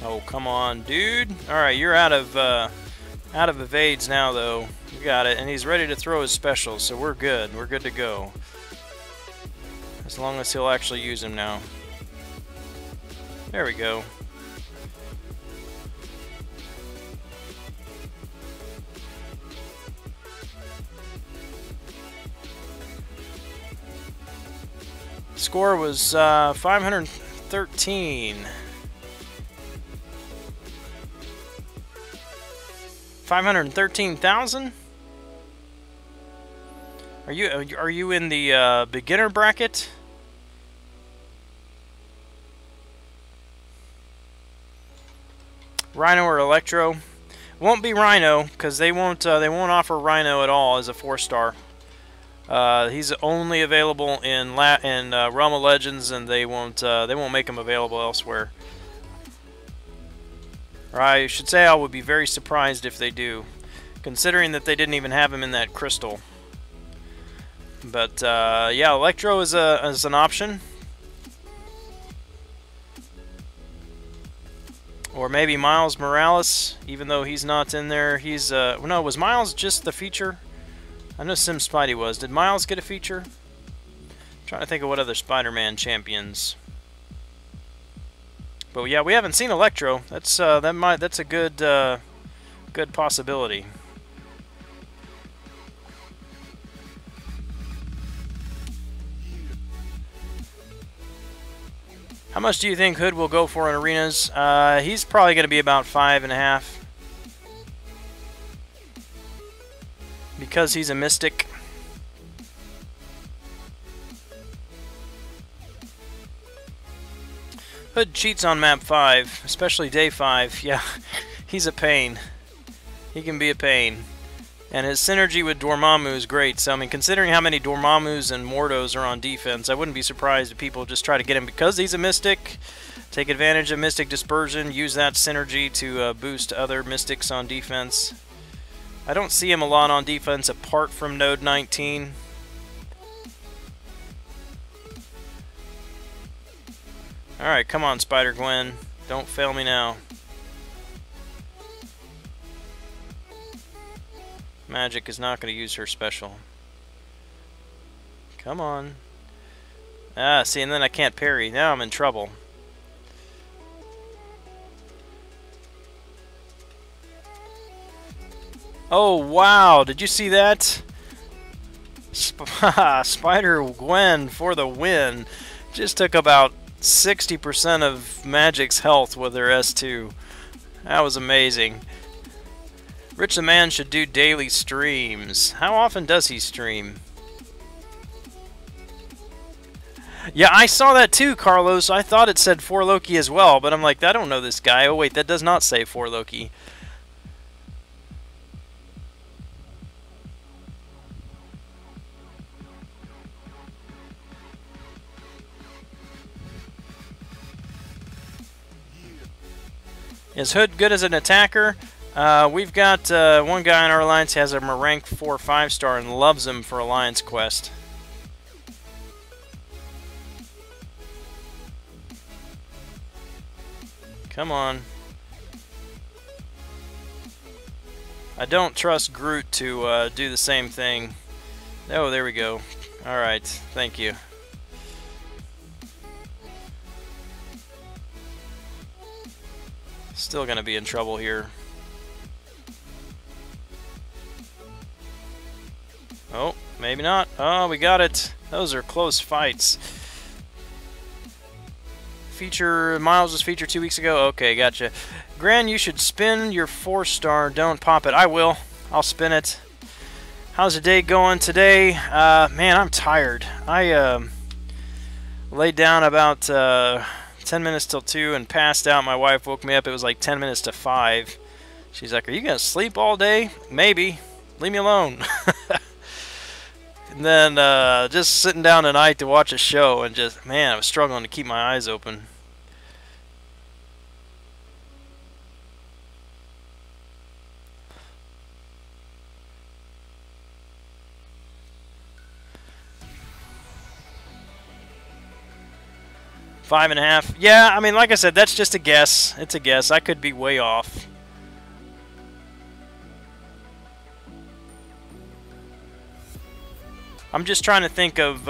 Oh, come on, dude. Alright, you're out of evades now, though. You got it. And he's ready to throw his special, so we're good. We're good to go. As long as he'll actually use him now. There we go. Score was 513. 513,000? Are you in the beginner bracket? Rhino or Electro? Won't be Rhino because they won't offer Rhino at all as a 4-star. He's only available in Realm of Legends, and they won't make him available elsewhere. Or I should say I would be very surprised if they do, considering that they didn't even have him in that crystal. But yeah, Electro is an option, or maybe Miles Morales, even though he's not in there. He's no, was Miles just the feature? I know Sim Spidey was. Did Miles get a feature? I'm trying to think of what other Spider-Man champions. But yeah, we haven't seen Electro. That's a good good possibility. How much do you think Hood will go for in arenas? He's probably going to be about 5.5. Because he's a mystic. Hood cheats on map 5, especially day 5. Yeah, he's a pain. He can be a pain. And his synergy with Dormammu is great. So, I mean, considering how many Dormammus and Mordos are on defense, I wouldn't be surprised if people just try to get him because he's a mystic. Take advantage of Mystic Dispersion, use that synergy to boost other mystics on defense. I don't see him a lot on defense apart from Node 19. Alright, come on, Spider-Gwen. Don't fail me now. Magic is not going to use her special. Come on. Ah, see, and then I can't parry. Now I'm in trouble. Oh, wow. Did you see that? Spider-Gwen for the win. Just took about 60% of Magic's health with her S2. That was amazing. Rich the Man should do daily streams. How often does he stream? Yeah, I saw that too, Carlos. I thought it said 4 Loki as well, but I'm like, I don't know this guy. Oh wait, that does not say 4 Loki. Is Hood good as an attacker? We've got one guy in our alliance who has him a rank 4 5-star and loves him for Alliance Quest. Come on. I don't trust Groot to do the same thing. Oh, there we go. Alright, thank you. Still gonna be in trouble here. Oh, maybe not. Oh, we got it. Those are close fights. Feature, Miles was featured 2 weeks ago. Okay, gotcha. Gran, you should spin your 4-star. Don't pop it. I will. I'll spin it. How's the day going today? Man, I'm tired. I laid down about 10 minutes till 2 and passed out. My wife woke me up. It was like 10 minutes to 5. She's like, "Are you going to sleep all day?" "Maybe. Leave me alone." And then just sitting down tonight to watch a show, and just, man, I was struggling to keep my eyes open. Five and a half. Yeah, I mean, like I said, that's just a guess. It's a guess. I could be way off. I'm just trying to think of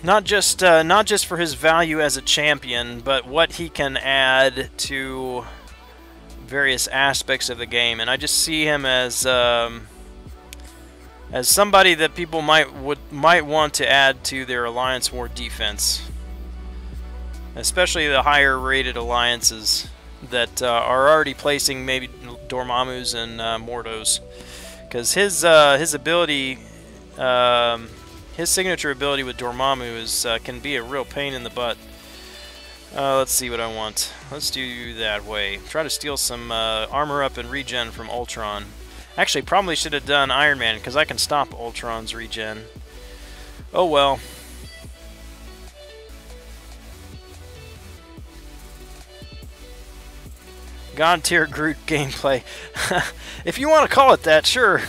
not just for his value as a champion, but what he can add to various aspects of the game. And I just see him as somebody that people might want to add to their Alliance War defense, especially the higher rated alliances that are already placing maybe Dormammu's and Mordos, because his ability, his signature ability with Dormammu can be a real pain in the butt. Let's see what I want. Let's do that way. Try to steal some armor up and regen from Ultron. Actually, probably should have done Iron Man, because I can stop Ultron's regen. Oh well. God tier Groot gameplay. If you want to call it that, sure.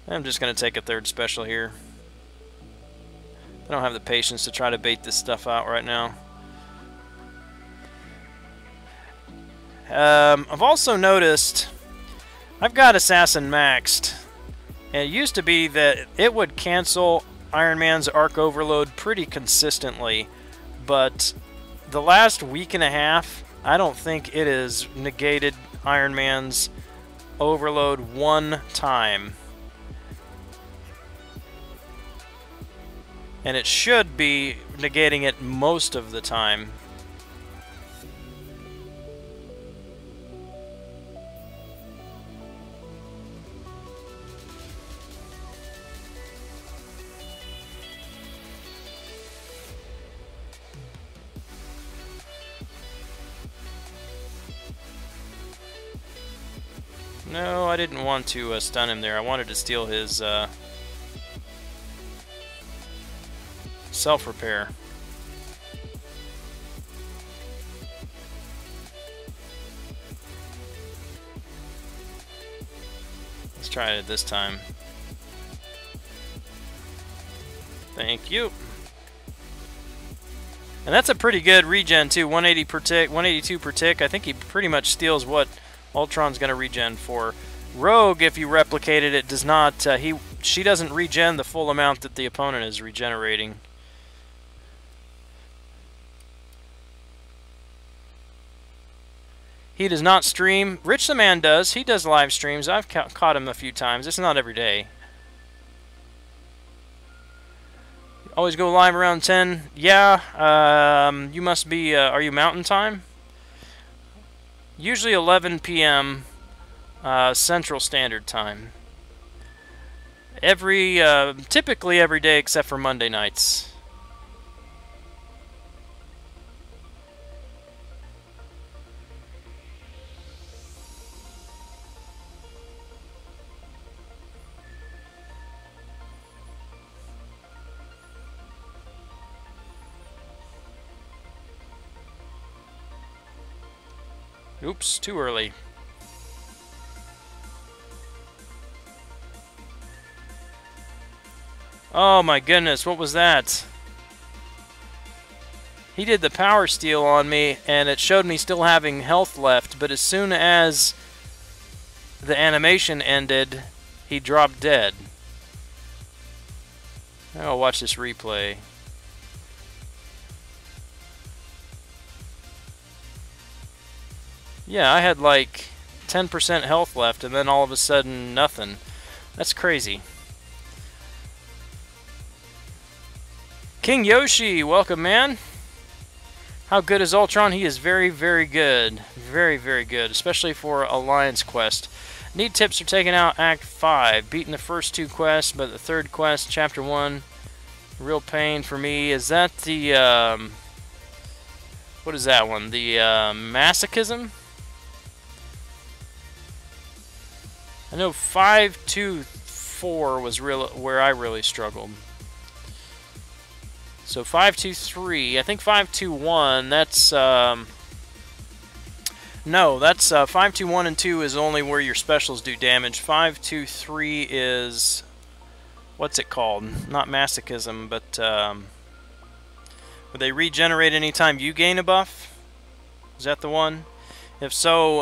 I'm just going to take a third special here. I don't have the patience to try to bait this stuff out right now. I've also noticed I've got Assassin maxed, and it used to be that it would cancel Iron Man's Arc Overload pretty consistently, but the last week and a half, I don't think it has negated Iron Man's Overload one time. And it should be negating it most of the time. No, I didn't want to stun him there. I wanted to steal his self-repair. Let's try it this time. Thank you. And that's a pretty good regen too. 180 per tick, 182 per tick. I think he pretty much steals what Ultron's going to regen for. Rogue, if you replicated it, does not. She doesn't regen the full amount that the opponent is regenerating. He does not stream. Rich the Man does. He does live streams. I've caught him a few times. It's not every day. Always go live around 10. Yeah. You must be. Are you Mountain Time? Usually 11 p.m. Central Standard Time. Typically every day except for Monday nights. Oops, too early. Oh my goodness, what was that? He did the power steal on me, and it showed me still having health left, but as soon as the animation ended, he dropped dead. I'll watch this replay. Yeah, I had like 10% health left, and then all of a sudden, nothing. That's crazy. King Yoshi, welcome, man. How good is Ultron? He is very, very good. Very, very good, especially for Alliance Quest. Need tips for taking out Act 5. Beating the first 2 quests, but the 3rd quest, Chapter 1, real pain for me. Is that the, what is that one? The, Masochism? I know 524 was where I really struggled. So 523, I think 521, that's, no, that's 521 and 2 is only where your specials do damage. 523 is, what's it called? Not Masochism, but, would they regenerate anytime you gain a buff? Is that the one? If so,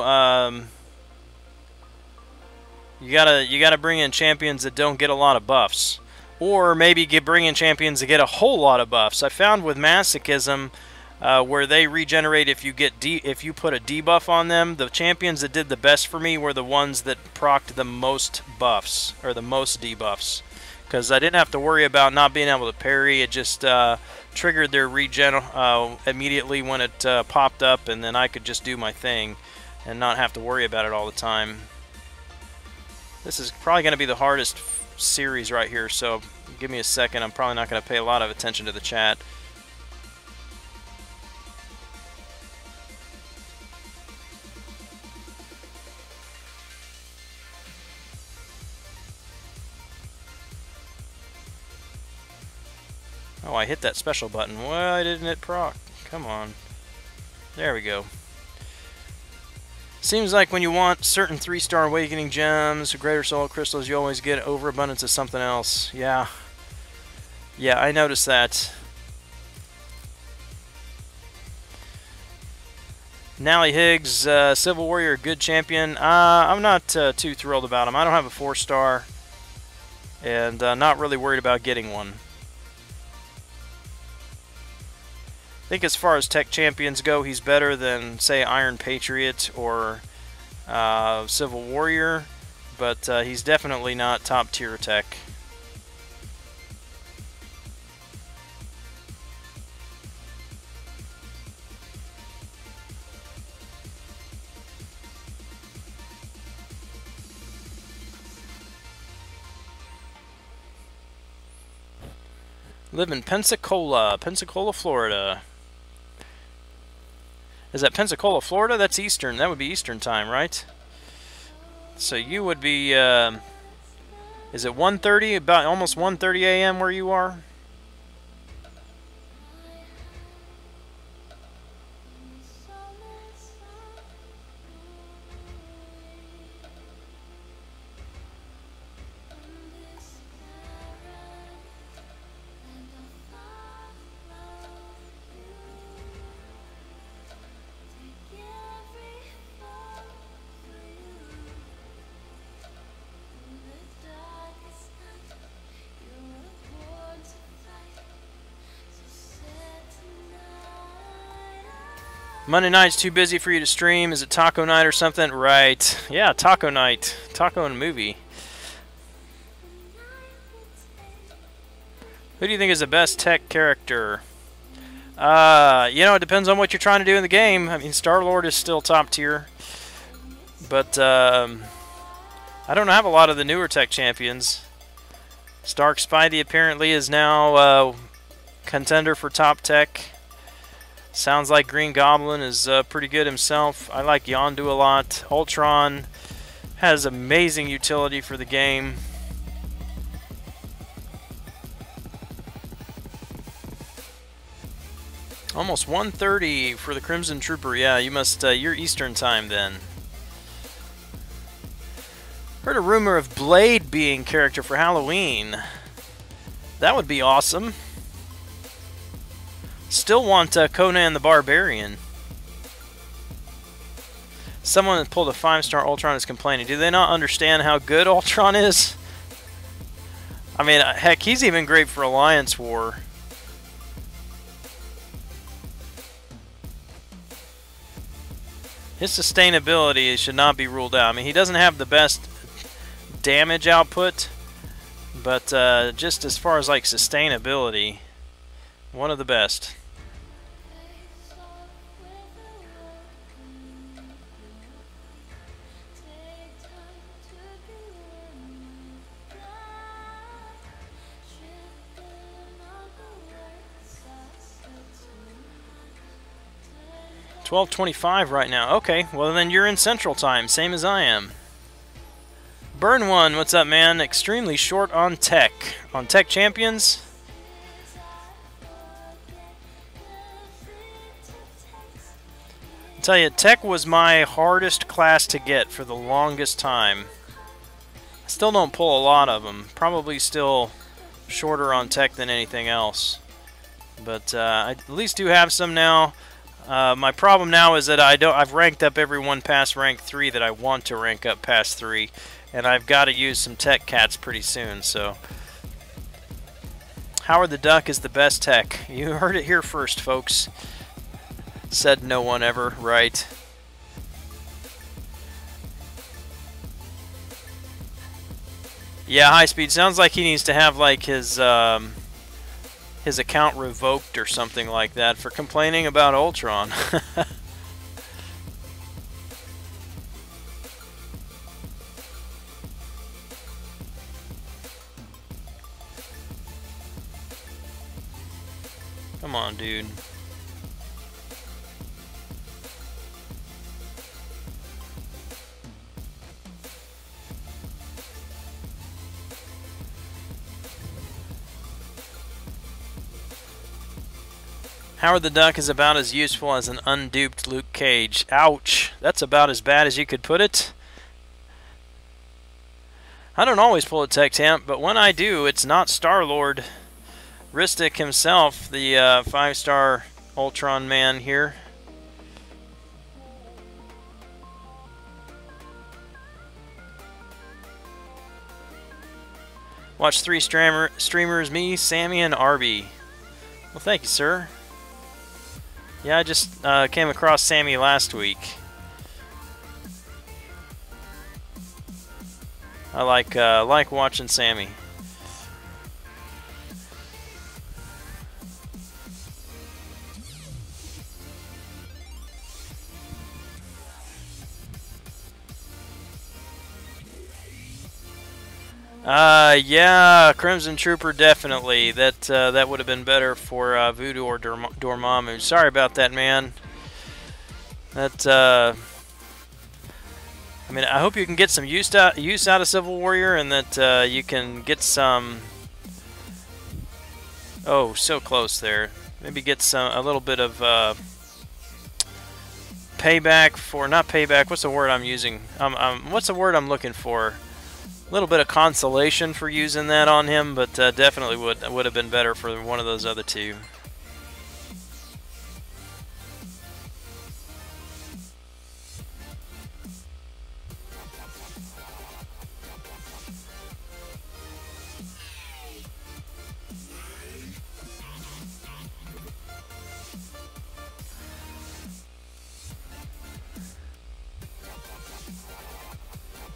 you gotta bring in champions that don't get a lot of buffs. Or maybe bring in champions that get a whole lot of buffs. I found with Masochism, where they regenerate if you put a debuff on them, the champions that did the best for me were the ones that procced the most buffs, or the most debuffs. Because I didn't have to worry about not being able to parry, it just triggered their regen immediately when it popped up, and then I could just do my thing and not have to worry about it all the time. This is probably going to be the hardest series right here, so give me a second. I'm probably not going to pay a lot of attention to the chat. Oh, I hit that special button. Why didn't it proc? Come on. There we go. Seems like when you want certain 3-star awakening gems or greater soul crystals, you always get overabundance of something else. Yeah. Yeah, I noticed that. Nally Higgs, Civil Warrior, good champion. I'm not too thrilled about him. I don't have a 4-star, and not really worried about getting one. I think as far as tech champions go, he's better than, say, Iron Patriot or Civil Warrior, but he's definitely not top tier tech. Live in Pensacola, Florida. Is that Pensacola, Florida? That's Eastern. That would be Eastern time, right? So you would be, is it 1:30? About almost 1:30 a.m. where you are? Monday night's too busy for you to stream. Is it taco night or something? Right. Yeah, taco night. Taco and movie. Who do you think is the best tech character? You know, it depends on what you're trying to do in the game. I mean, Star-Lord is still top tier. But, I don't have a lot of the newer tech champions. Stark Spidey apparently is now contender for top tech. Sounds like Green Goblin is pretty good himself. I like Yondu a lot. Ultron has amazing utility for the game. Almost 1:30 for the Crimson Trooper. Yeah, you must. You're Eastern time then. Heard a rumor of Blade being character for Halloween. That would be awesome. Still want Conan the Barbarian. Someone that pulled a 5-star Ultron is complaining. Do they not understand how good Ultron is? I mean, heck, he's even great for Alliance War. His sustainability should not be ruled out. I mean, he doesn't have the best damage output, but just as far as like sustainability, One of the best. $12:25 right now. Okay, well then you're in Central Time, same as I am. Burn One, what's up, man? Extremely short on tech. On Tech Champions? I'll tell you, Tech was my hardest class to get for the longest time. I still don't pull a lot of them. Probably still shorter on Tech than anything else. But I at least do have some now. My problem now is that I've ranked up everyone past rank 3 that I want to rank up past 3, and I've got to use some tech cats pretty soon. So Howard the Duck is the best tech. You heard it here first, folks. Said no one ever, right? Yeah, high speed sounds like he needs to have like his account revoked or something like that for complaining about Ultron. Come on, dude. Howard the Duck is about as useful as an unduped Luke Cage. Ouch. That's about as bad as you could put it. I don't always pull a tech champ, but when I do, it's not Star-Lord. Ristic himself, the 5-star Ultron man here. Watch 3 streamers, me, Sammy, and Arby. Well, thank you, sir. Yeah, I just came across Sammy last week. I like watching Sammy. Yeah, Crimson Trooper definitely. That would have been better for Voodoo or Dormammu. Sorry about that, man. I mean, I hope you can get some use out of Civil Warrior, and that you can get some. Oh, so close there. Maybe get a little bit of payback for, not payback. What's the word I'm using? What's the word I'm looking for? A little bit of consolation for using that on him, but definitely would have been better for one of those other two.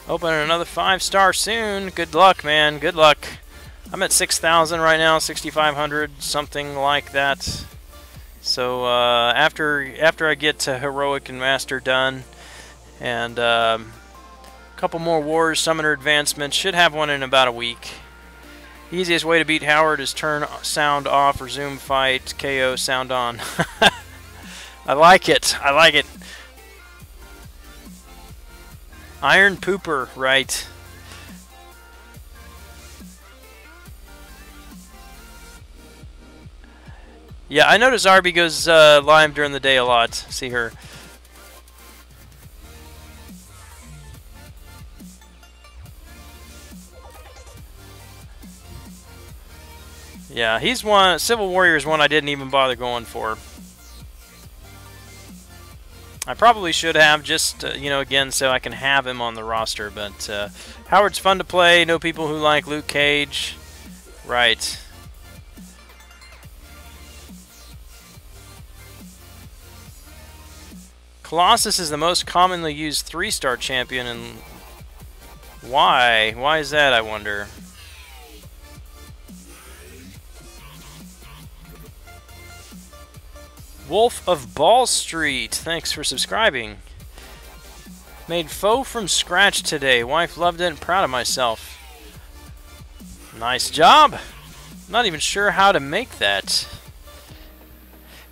Opening another 5-star soon. Good luck, man. Good luck. I'm at 6,000 right now, 6,500, something like that. So after I get to Heroic and Master done, and a couple more wars, Summoner Advancements, should have one in about a week. Easiest way to beat Howard is turn sound off, resume fight, KO, sound on. I like it. I like it. Iron Pooper, right. Yeah, I notice Arby goes live during the day a lot. See her. Yeah, he's one. Civil Warrior is one I didn't even bother going for. I probably should have, just, you know, again, so I can have him on the roster. But Howard's fun to play. Know people who like Luke Cage. Right. Colossus is the most commonly used 3-star champion, and why? Why is that, I wonder? Wolf of Ball Street, thanks for subscribing. Made faux from scratch today. Wife loved it and proud of myself. Nice job. Not even sure how to make that.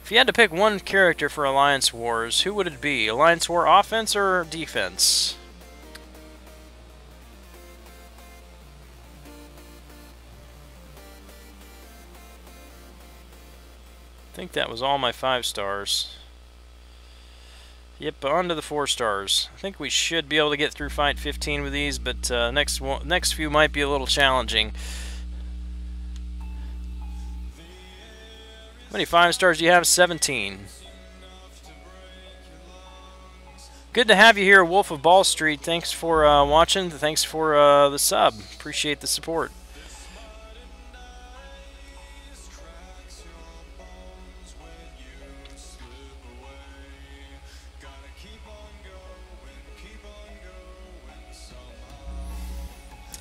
If you had to pick one character for Alliance Wars, who would it be? Alliance War offense or defense? I think that was all my 5 stars. Yep, on to the 4 stars. I think we should be able to get through Fight 15 with these, but next few might be a little challenging. How many 5 stars do you have? 17. Good to have you here, Wolf of Ball Street. Thanks for watching. Thanks for the sub. Appreciate the support.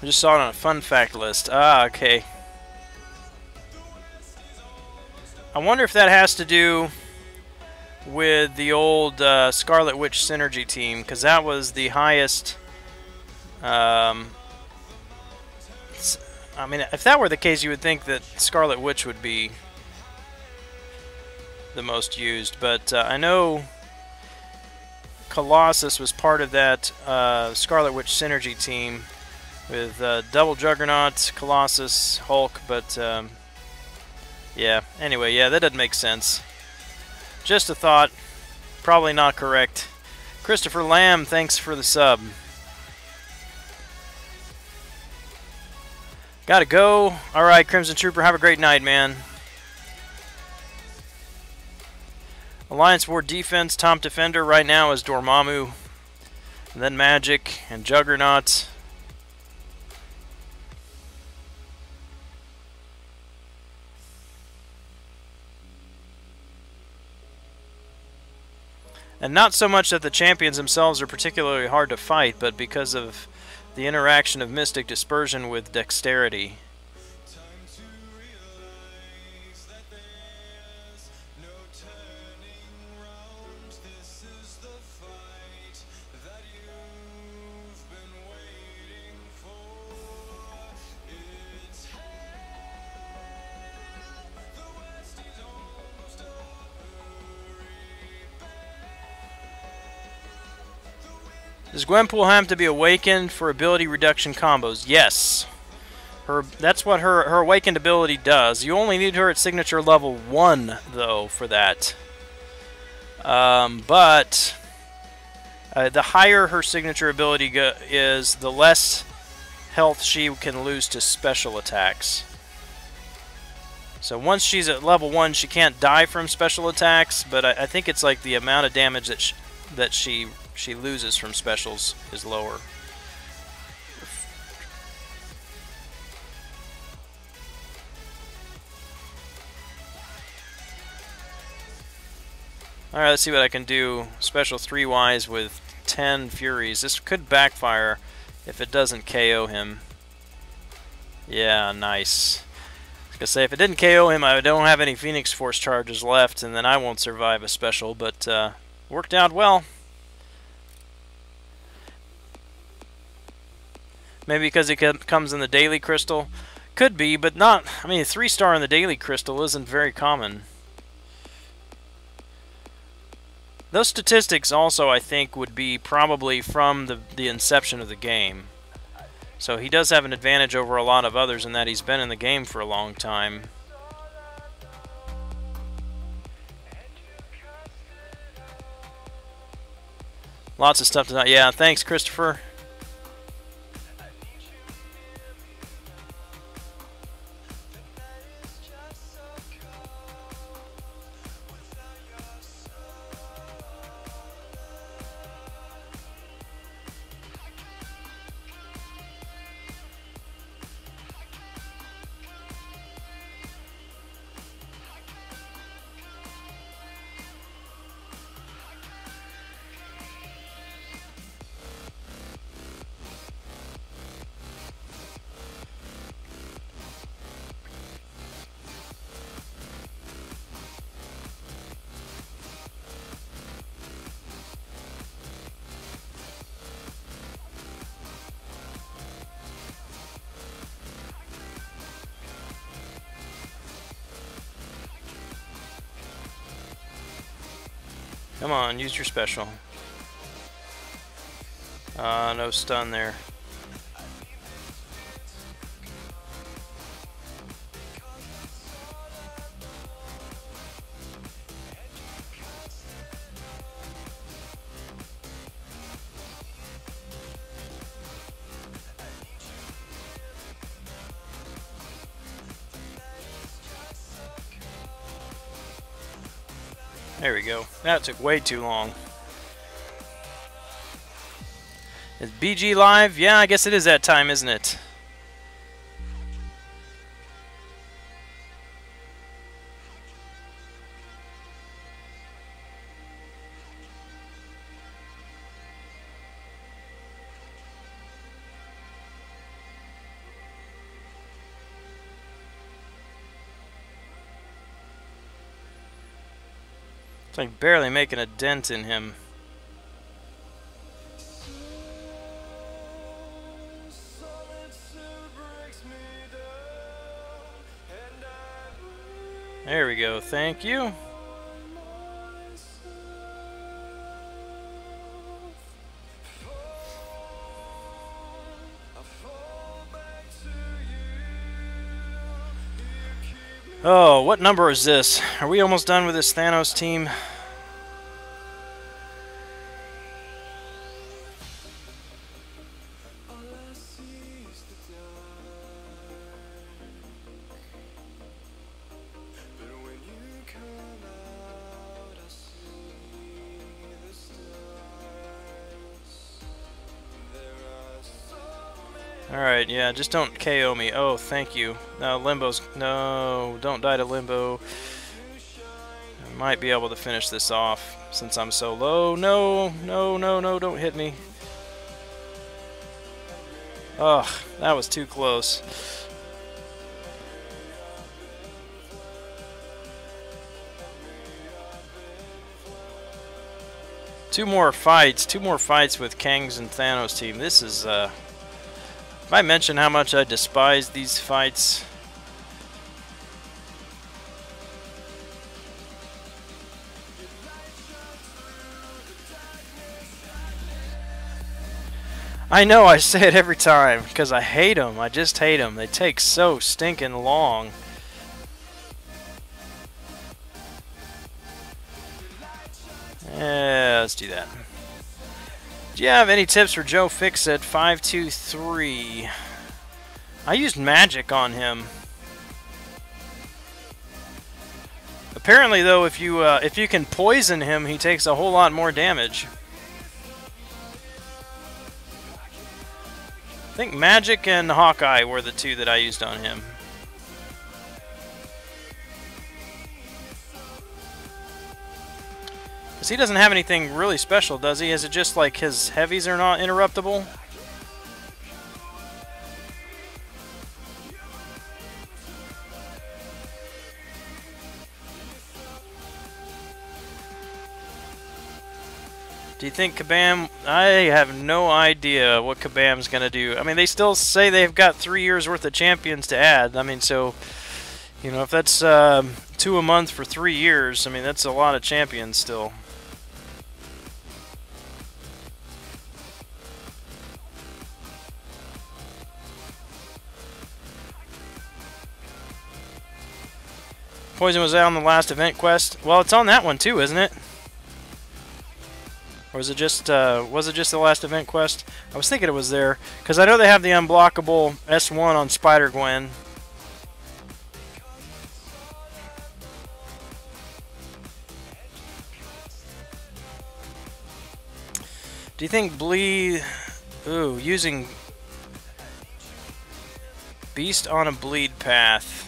I just saw it on a fun fact list. Ah, okay. I wonder if that has to do with the old Scarlet Witch Synergy team, because that was the highest. I mean, if that were the case, you would think that Scarlet Witch would be the most used, but I know Colossus was part of that Scarlet Witch Synergy team with Double Juggernaut, Colossus, Hulk, but yeah, anyway, yeah, that doesn't make sense. Just a thought. Probably not correct. Christopher Lamb, thanks for the sub. Gotta go. Alright, Crimson Trooper, have a great night, man. Alliance War defense, top defender right now is Dormammu. And then Magic and Juggernaut. And not so much that the champions themselves are particularly hard to fight, but because of the interaction of Mystic Dispersion with Dexterity. Does Gwenpool have to be awakened for ability reduction combos? Yes. That's what her awakened ability does. You only need her at signature level 1, though, for that. But the higher her signature ability is, the less health she can lose to special attacks. So once she's at level 1, she can't die from special attacks, but I think it's like the amount of damage that she loses from specials is lower. Alright, let's see what I can do special 3-wise with 10 Furies. This could backfire if it doesn't KO him. Yeah, nice. I was gonna say, if it didn't KO him, I don't have any Phoenix Force charges left, and then I won't survive a special, but worked out well. Maybe because it comes in the Daily Crystal. Could be, but not. I mean, a 3-star in the Daily Crystal isn't very common. Those statistics also, I think, would be probably from the inception of the game. So he does have an advantage over a lot of others in that he's been in the game for a long time. Lots of stuff to... Yeah, thanks, Christopher. Come on, use your special. No stun there. There we go. That took way too long. Is BG live? Yeah, I guess it is that time, isn't it? It's like barely making a dent in him. There we go, thank you. Oh, what number is this? Are we almost done with this Thanos team? Alright, yeah, just don't KO me. Oh, thank you. No, Limbo's... No, don't die to Limbo. I might be able to finish this off since I'm so low. No, no, no, no, don't hit me. Ugh, that was too close. Two more fights with Kang's and Thanos team. This is, if I mention how much I despise these fights... I know, I say it every time, because I hate them. I just hate them. They take so stinking long. Yeah, let's do that. Do you have any tips for Joe Fixit 523? I used magic on him. Apparently, though, if you can poison him, he takes a whole lot more damage. I think Magic and Hawkeye were the two that I used on him. Because he doesn't have anything really special, does he? Is it just like his heavies are not interruptible? Do you think Kabam... I have no idea what Kabam's going to do. I mean, they still say they've got 3 years worth of champions to add. I mean, so, you know, if that's 2 a month for 3 years, I mean, that's a lot of champions still. Poison was out on the last event quest. Well, it's on that one too, isn't it? Or was it just the last event quest? I was thinking it was there, because I know they have the unblockable S1 on Spider-Gwen. Do you think bleed... Ooh, using Beast on a bleed path.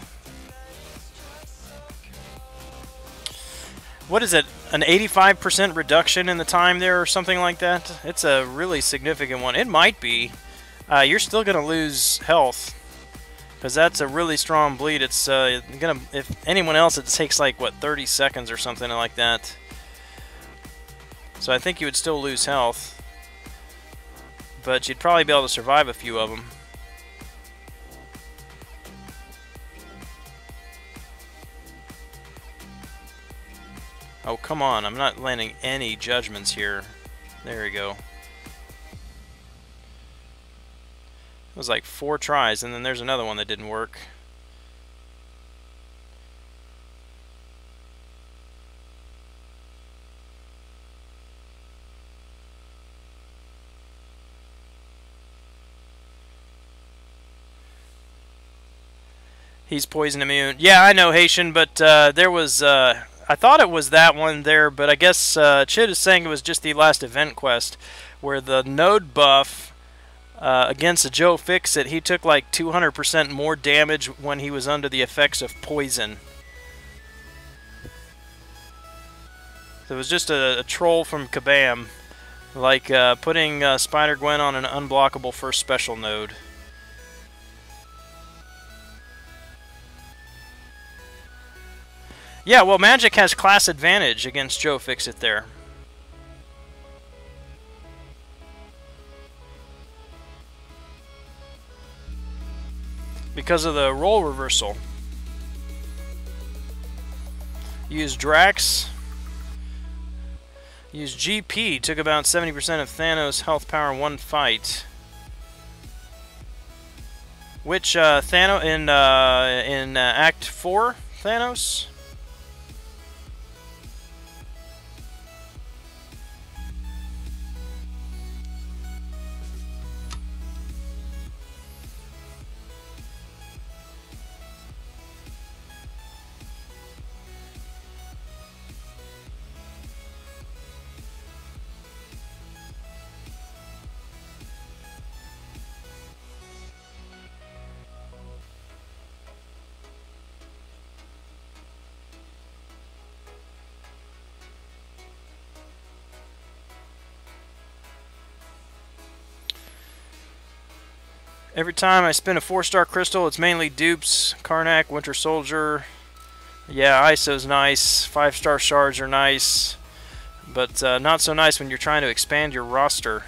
What is it? An 85% reduction in the time there or something like that? It's a really significant one. It might be. You're still going to lose health, because that's a really strong bleed. It's gonna, if anyone else, it takes like, what, 30 seconds or something like that. So I think you would still lose health, but you'd probably be able to survive a few of them. Oh, come on. I'm not landing any judgments here. There we go. It was like 4 tries, and then there's another one that didn't work. He's poison immune. Yeah, I know, Haitian, but there was... I thought it was that one there, but I guess Chid is saying it was just the last event quest, where the node buff against Joe Fixit, he took like 200% more damage when he was under the effects of poison. So it was just a troll from Kabam, like putting Spider-Gwen on an unblockable first special node. Yeah, well, Magic has class advantage against Joe Fixit there. Because of the role reversal. Use Drax. Use GP. Took about 70% of Thanos' health power in one fight. Which Thanos in Act 4 Thanos? Every time I spin a 4-star crystal, it's mainly dupes. Karnak, Winter Soldier. Yeah, ISO's nice. 5-star shards are nice. But not so nice when you're trying to expand your roster.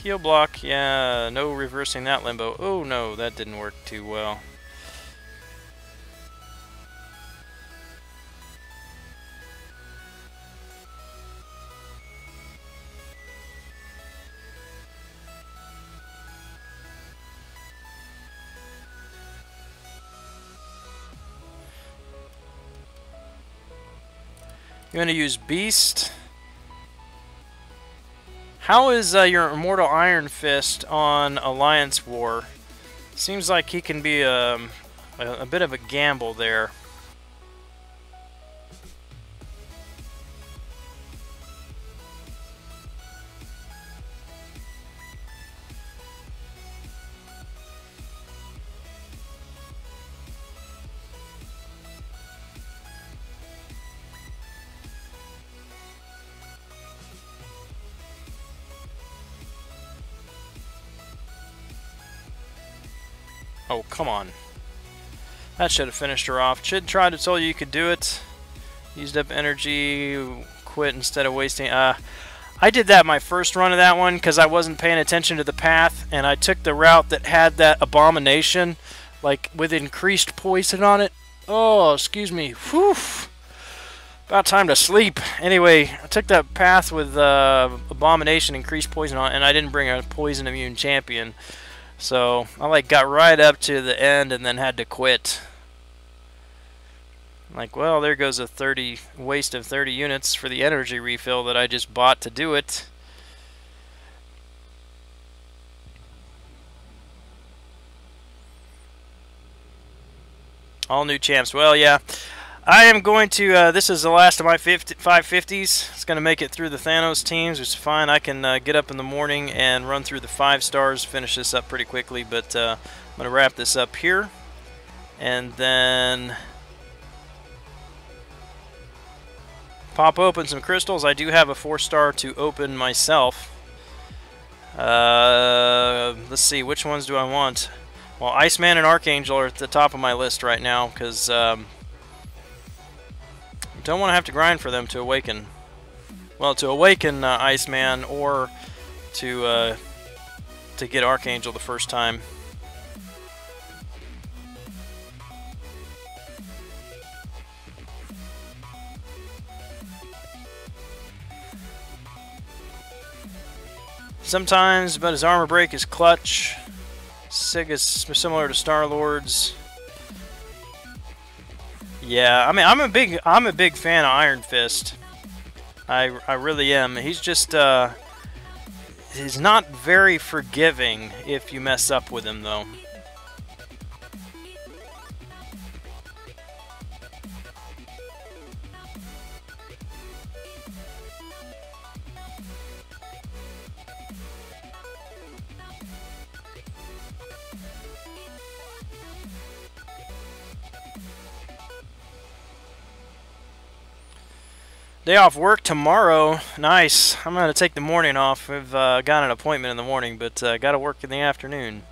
Heal block, yeah, no reversing that limbo. Oh no, that didn't work too well. You're going to use Beast. How is your Immortal Iron Fist on Alliance War? Seems like he can be a bit of a gamble there. Oh, come on. That should have finished her off. Chid tried to tell you could do it. Used up energy, quit instead of wasting. I did that my first run of that one because I wasn't paying attention to the path, and I took the route that had that abomination, like with increased poison on it. Oh, excuse me. Whew. About time to sleep. Anyway, I took that path with abomination, increased poison on it, and I didn't bring a poison immune champion. So I like got right up to the end and then had to quit. Like, well, there goes a waste of 30 units for the energy refill that I just bought to do it. All new champs. Well, yeah. I am going to, this is the last of my 550s. It's going to make it through the Thanos teams, which is fine. I can get up in the morning and run through the 5 stars, finish this up pretty quickly, but I'm going to wrap this up here. And then pop open some crystals. I do have a 4-star to open myself. Let's see, which ones do I want? Well, Iceman and Archangel are at the top of my list right now, because Don't want to have to grind for them to awaken. Well, to awaken Iceman or to get Archangel the first time. Sometimes, but his armor break is clutch. Sig is similar to Star-Lord's. Yeah, I mean, I'm a big fan of Iron Fist. I really am. He's just he's not very forgiving if you mess up with him, though. Day off work tomorrow. Nice. I'm going to take the morning off. We've got an appointment in the morning, but got to work in the afternoon.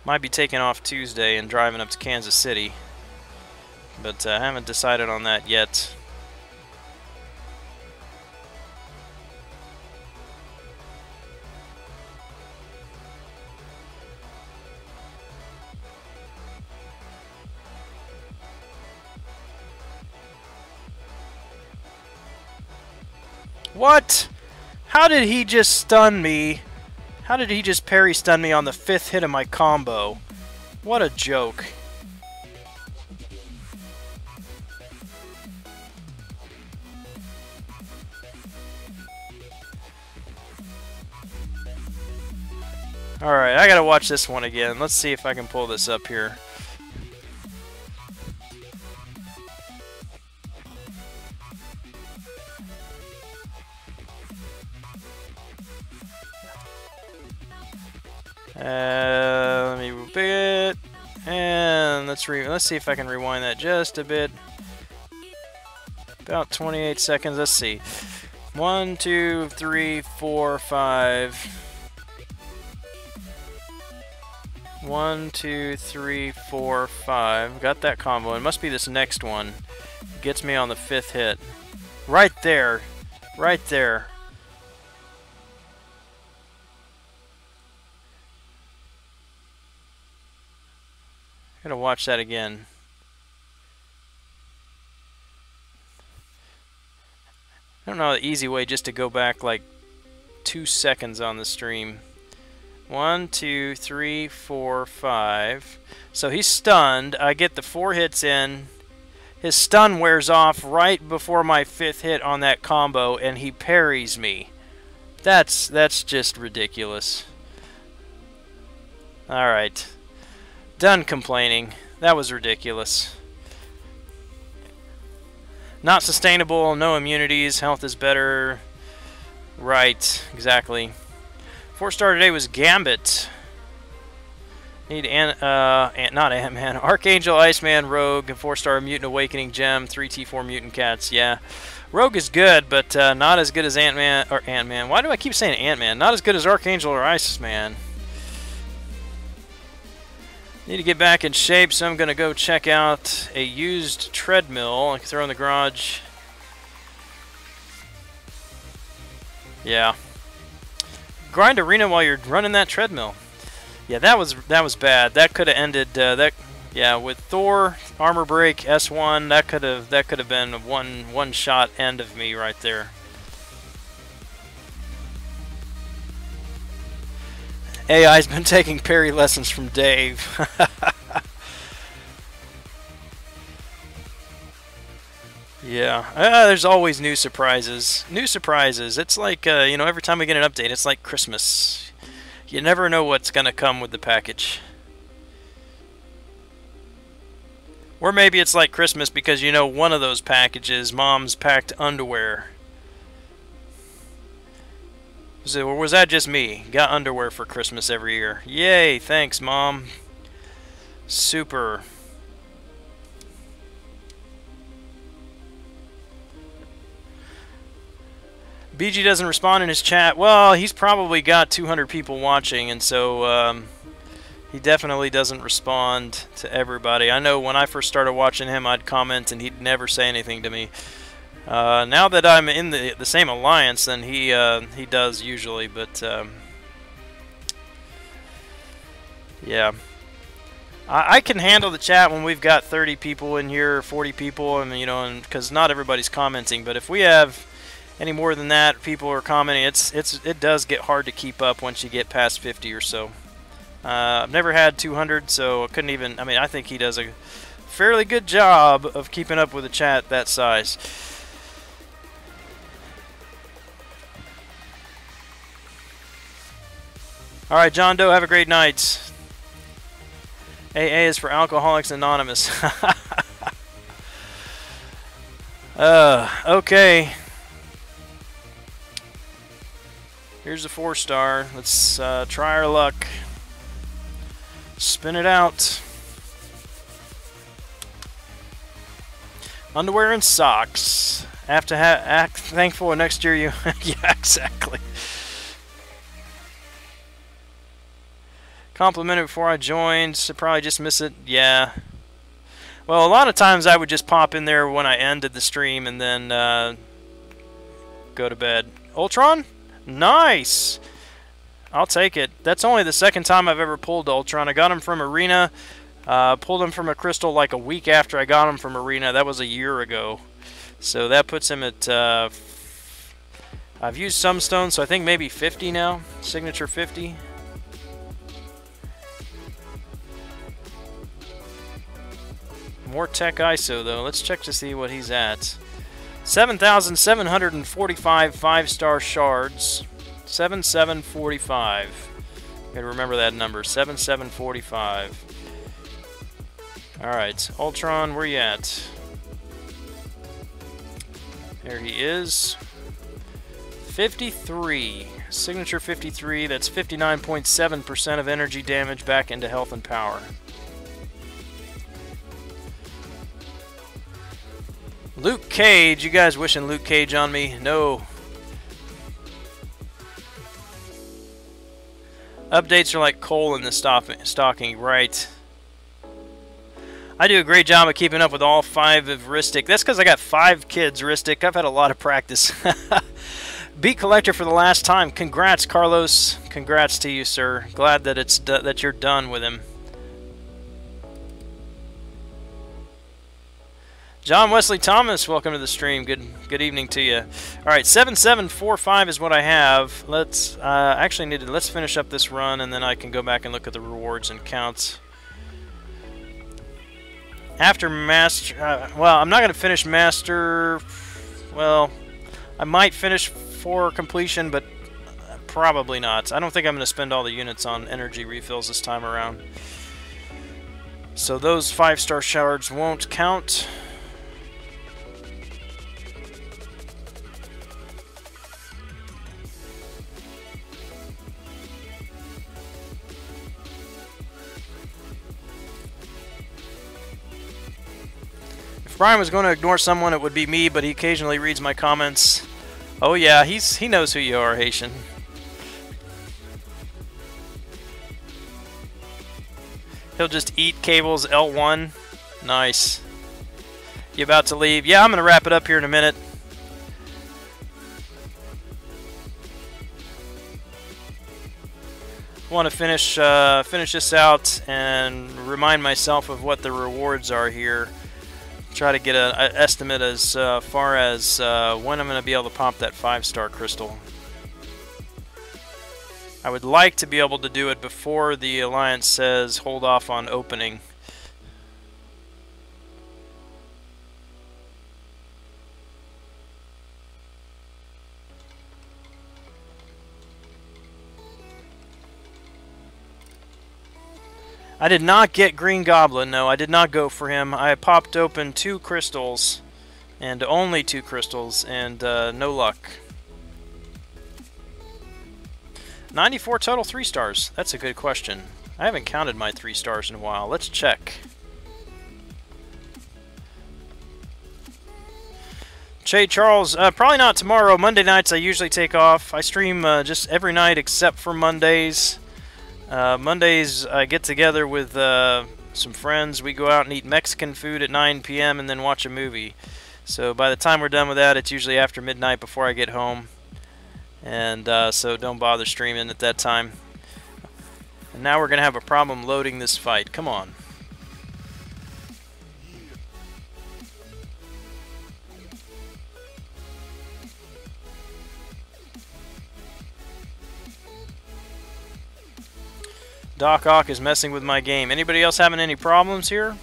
Might be taking off Tuesday and driving up to Kansas City. But I haven't decided on that yet. What? How did he just stun me? How did he just parry stun me on the 5th hit of my combo? What a joke. Alright, I gotta watch this one again. Let's see if I can pull this up here. Let me move it, and let's see if I can rewind that just a bit. About 28 seconds. Let's see. 1, 2, 3, 4, 5. 1, 2, 3, 4, 5. Got that combo. It must be this next one. Gets me on the 5th hit. Right there. Right there. Gotta watch that again. I don't know the easy way just to go back like 2 seconds on the stream. 1, 2, 3, 4, 5. So he's stunned. I get the 4 hits in. His stun wears off right before my 5th hit on that combo, and he parries me. That's just ridiculous. All right. Done complaining. That was ridiculous. Not sustainable, no immunities, health is better. Right, exactly. 4-star today was Gambit. Need not Ant-Man. Archangel, Iceman, Rogue, 4-star Mutant Awakening Gem, 3 T4 Mutant Cats. Yeah. Rogue is good, but not as good as Ant-Man. Why do I keep saying Ant-Man? Not as good as Archangel or Iceman. Need to get back in shape, so I'm going to go check out a used treadmill. I can throw in the garage. Yeah. Grind arena while you're running that treadmill. Yeah, that was bad. That could have ended yeah, with Thor, armor break, S1, that could have been one shot end of me right there. AI's been taking parry lessons from Dave. Yeah, there's always new surprises. New surprises. It's like, you know, every time we get an update, it's like Christmas. You never know what's going to come with the package. Or maybe it's like Christmas because, you know, one of those packages, Mom's packed underwear. Or was that just me? Got underwear for Christmas every year. Yay, thanks, Mom. Super. BG doesn't respond in his chat. Well, he's probably got 200 people watching, and so He definitely doesn't respond to everybody. I know when I first started watching him, I'd comment and he'd never say anything to me. Now that I'm in the same alliance, then he does usually, but yeah. I can handle the chat when we've got 30 people in here, 40 people, and you know, and because not everybody's commenting. But if we have any more than that, people are commenting. It does get hard to keep up once you get past 50 or so. I've never had 200, so I couldn't even. I mean, I think he does a fairly good job of keeping up with a chat that size. All right, John Doe, have a great night. AA is for Alcoholics Anonymous. Okay. Here's a 4-star. Let's try our luck. Spin it out. Underwear and socks. Have to act thankful next year you... Yeah, exactly. Complimented before I joined, so probably just miss it. Yeah. Well, a lot of times I would just pop in there when I ended the stream and then go to bed. Ultron? Nice! I'll take it. That's only the second time I've ever pulled Ultron. I got him from Arena. Pulled him from a crystal like a week after I got him from Arena. That was a year ago. So that puts him at... I've used some stones, so I think maybe 50 now. Signature 50. More Tech ISO, though. Let's check to see what he's at. 7,745 5-star shards. 7745. Gotta remember that number. 7745. Alright. Ultron, where you at? There he is. 53. Signature 53. That's 59.7% of energy damage back into health and power. Luke Cage, you guys wishing Luke Cage on me? No. Updates are like coal in the stocking, right? I do a great job of keeping up with all 5 of Ristic. That's because I got 5 kids, Ristic. I've had a lot of practice. Beat Collector for the last time. Congrats, Carlos. Congrats to you, sir. Glad that that you're done with him. John Wesley Thomas, welcome to the stream. Good evening to you. All right, 7745 is what I have. Let's let's finish up this run, and then I can go back and look at the rewards and counts. After Master, well, I'm not going to finish Master. Well, I might finish for completion, but probably not. I don't think I'm going to spend all the units on energy refills this time around. So those 5-star shards won't count. If Brian was going to ignore someone, it would be me, but he occasionally reads my comments. Oh yeah, he knows who you are, Haitian. He'll just eat cables L1. Nice. You about to leave? Yeah, I'm going to wrap it up here in a minute. Want to finish this out and remind myself of what the rewards are here. Try to get an estimate as far as when I'm going to be able to pop that 5-star crystal. I would like to be able to do it before the Alliance says hold off on opening. I did not get Green Goblin, no, I did not go for him. I popped open 2 crystals, and only 2 crystals, and no luck. 94 total 3 stars. That's a good question. I haven't counted my 3 stars in a while. Let's check. Che Charles, probably not tomorrow. Monday nights I usually take off. I stream just every night except for Mondays. Mondays I get together with some friends. We go out and eat Mexican food at 9 p.m. and then watch a movie. So by the time we're done with that, it's usually after midnight before I get home. And so don't bother streaming at that time. And now we're going to have a problem loading this fight. Come on. Doc Ock is messing with my game. Anybody else having any problems here?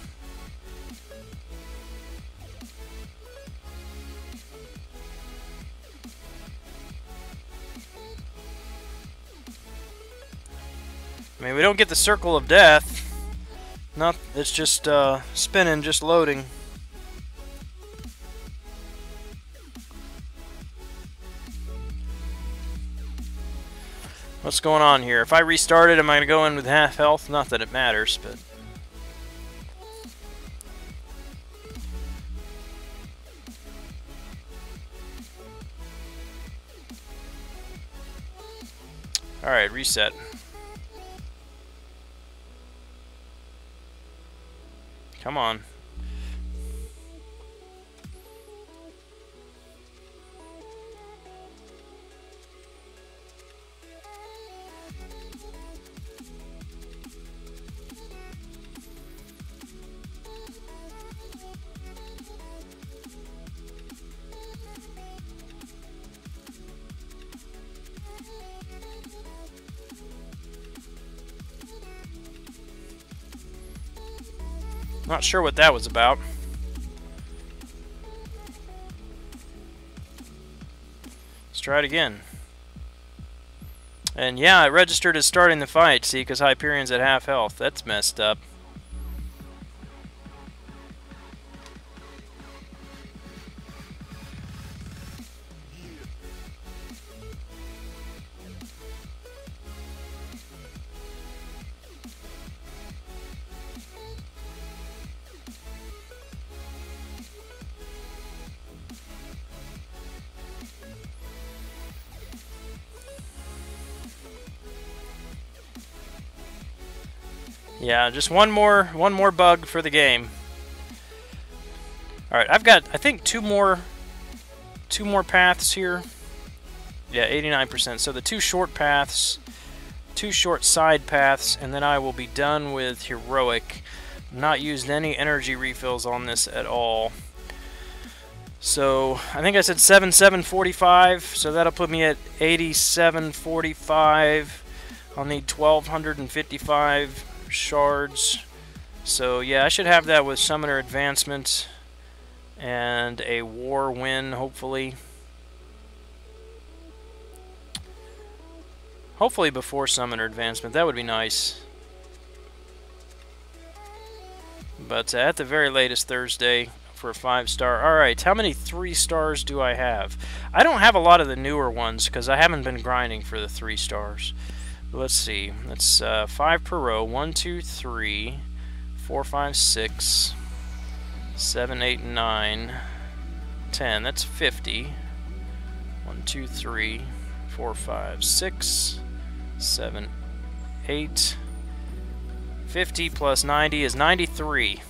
I mean, we don't get the circle of death. Not, it's just spinning, just loading. What's going on here? If I restart it, am I going to go in with half health? Not that it matters, but... Alright, reset. Come on. Not sure what that was about. Let's try it again. And yeah, it registered as starting the fight, see, because Hyperion's at half health. That's messed up. Yeah, just one more bug for the game. All right, I've got, I think, two more paths here. Yeah, 89%. So the two short paths, two short side paths, and then I will be done with heroic. Not used any energy refills on this at all. So I think I said 7,745. So that'll put me at 8745. I'll need 1,255 shards. So yeah, I should have that with Summoner Advancement and a war win, hopefully. Hopefully before Summoner Advancement, that would be nice. But at the very latest Thursday for a 5-star. Alright, how many 3 stars do I have? I don't have a lot of the newer ones because I haven't been grinding for the 3 stars. Let's see. That's 5 per row. 1, 2, 3, 4, 5, 6, 7, 8, 9, 10. That's 50. 1, 2, 3, 4, 5, 6, 7, 8. 50 plus 90 is 93.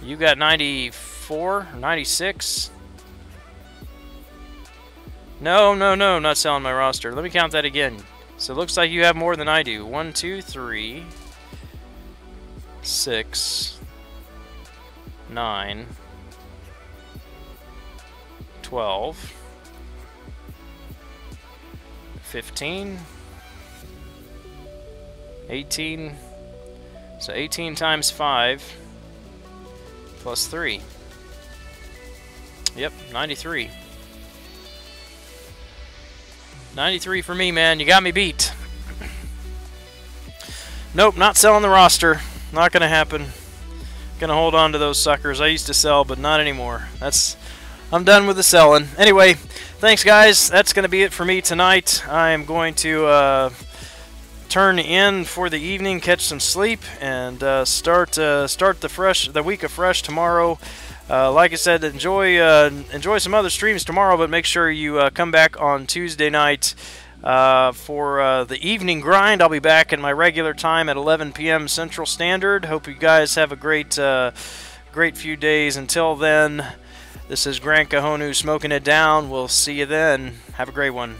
You got 94? 96? No, not selling my roster. Let me count that again. So it looks like you have more than I do. 1, 2, 3, 6, 9, 12, 15, 18. So 18 times 5 plus 3. Yep, 93. 93 for me, man. You got me beat. Nope, not selling the roster. Not going to happen. Going to hold on to those suckers. I used to sell, but not anymore. I'm done with the selling. Anyway, thanks, guys. That's going to be it for me tonight. I am going to turn in for the evening, catch some sleep, and start the week afresh tomorrow. Like I said, enjoy some other streams tomorrow, but make sure you come back on Tuesday night For the evening grind, I'll be back at my regular time at 11 p.m. Central Standard. Hope you guys have a great few days. Until then, this is Gran smoking it down. We'll see you then. Have a great one.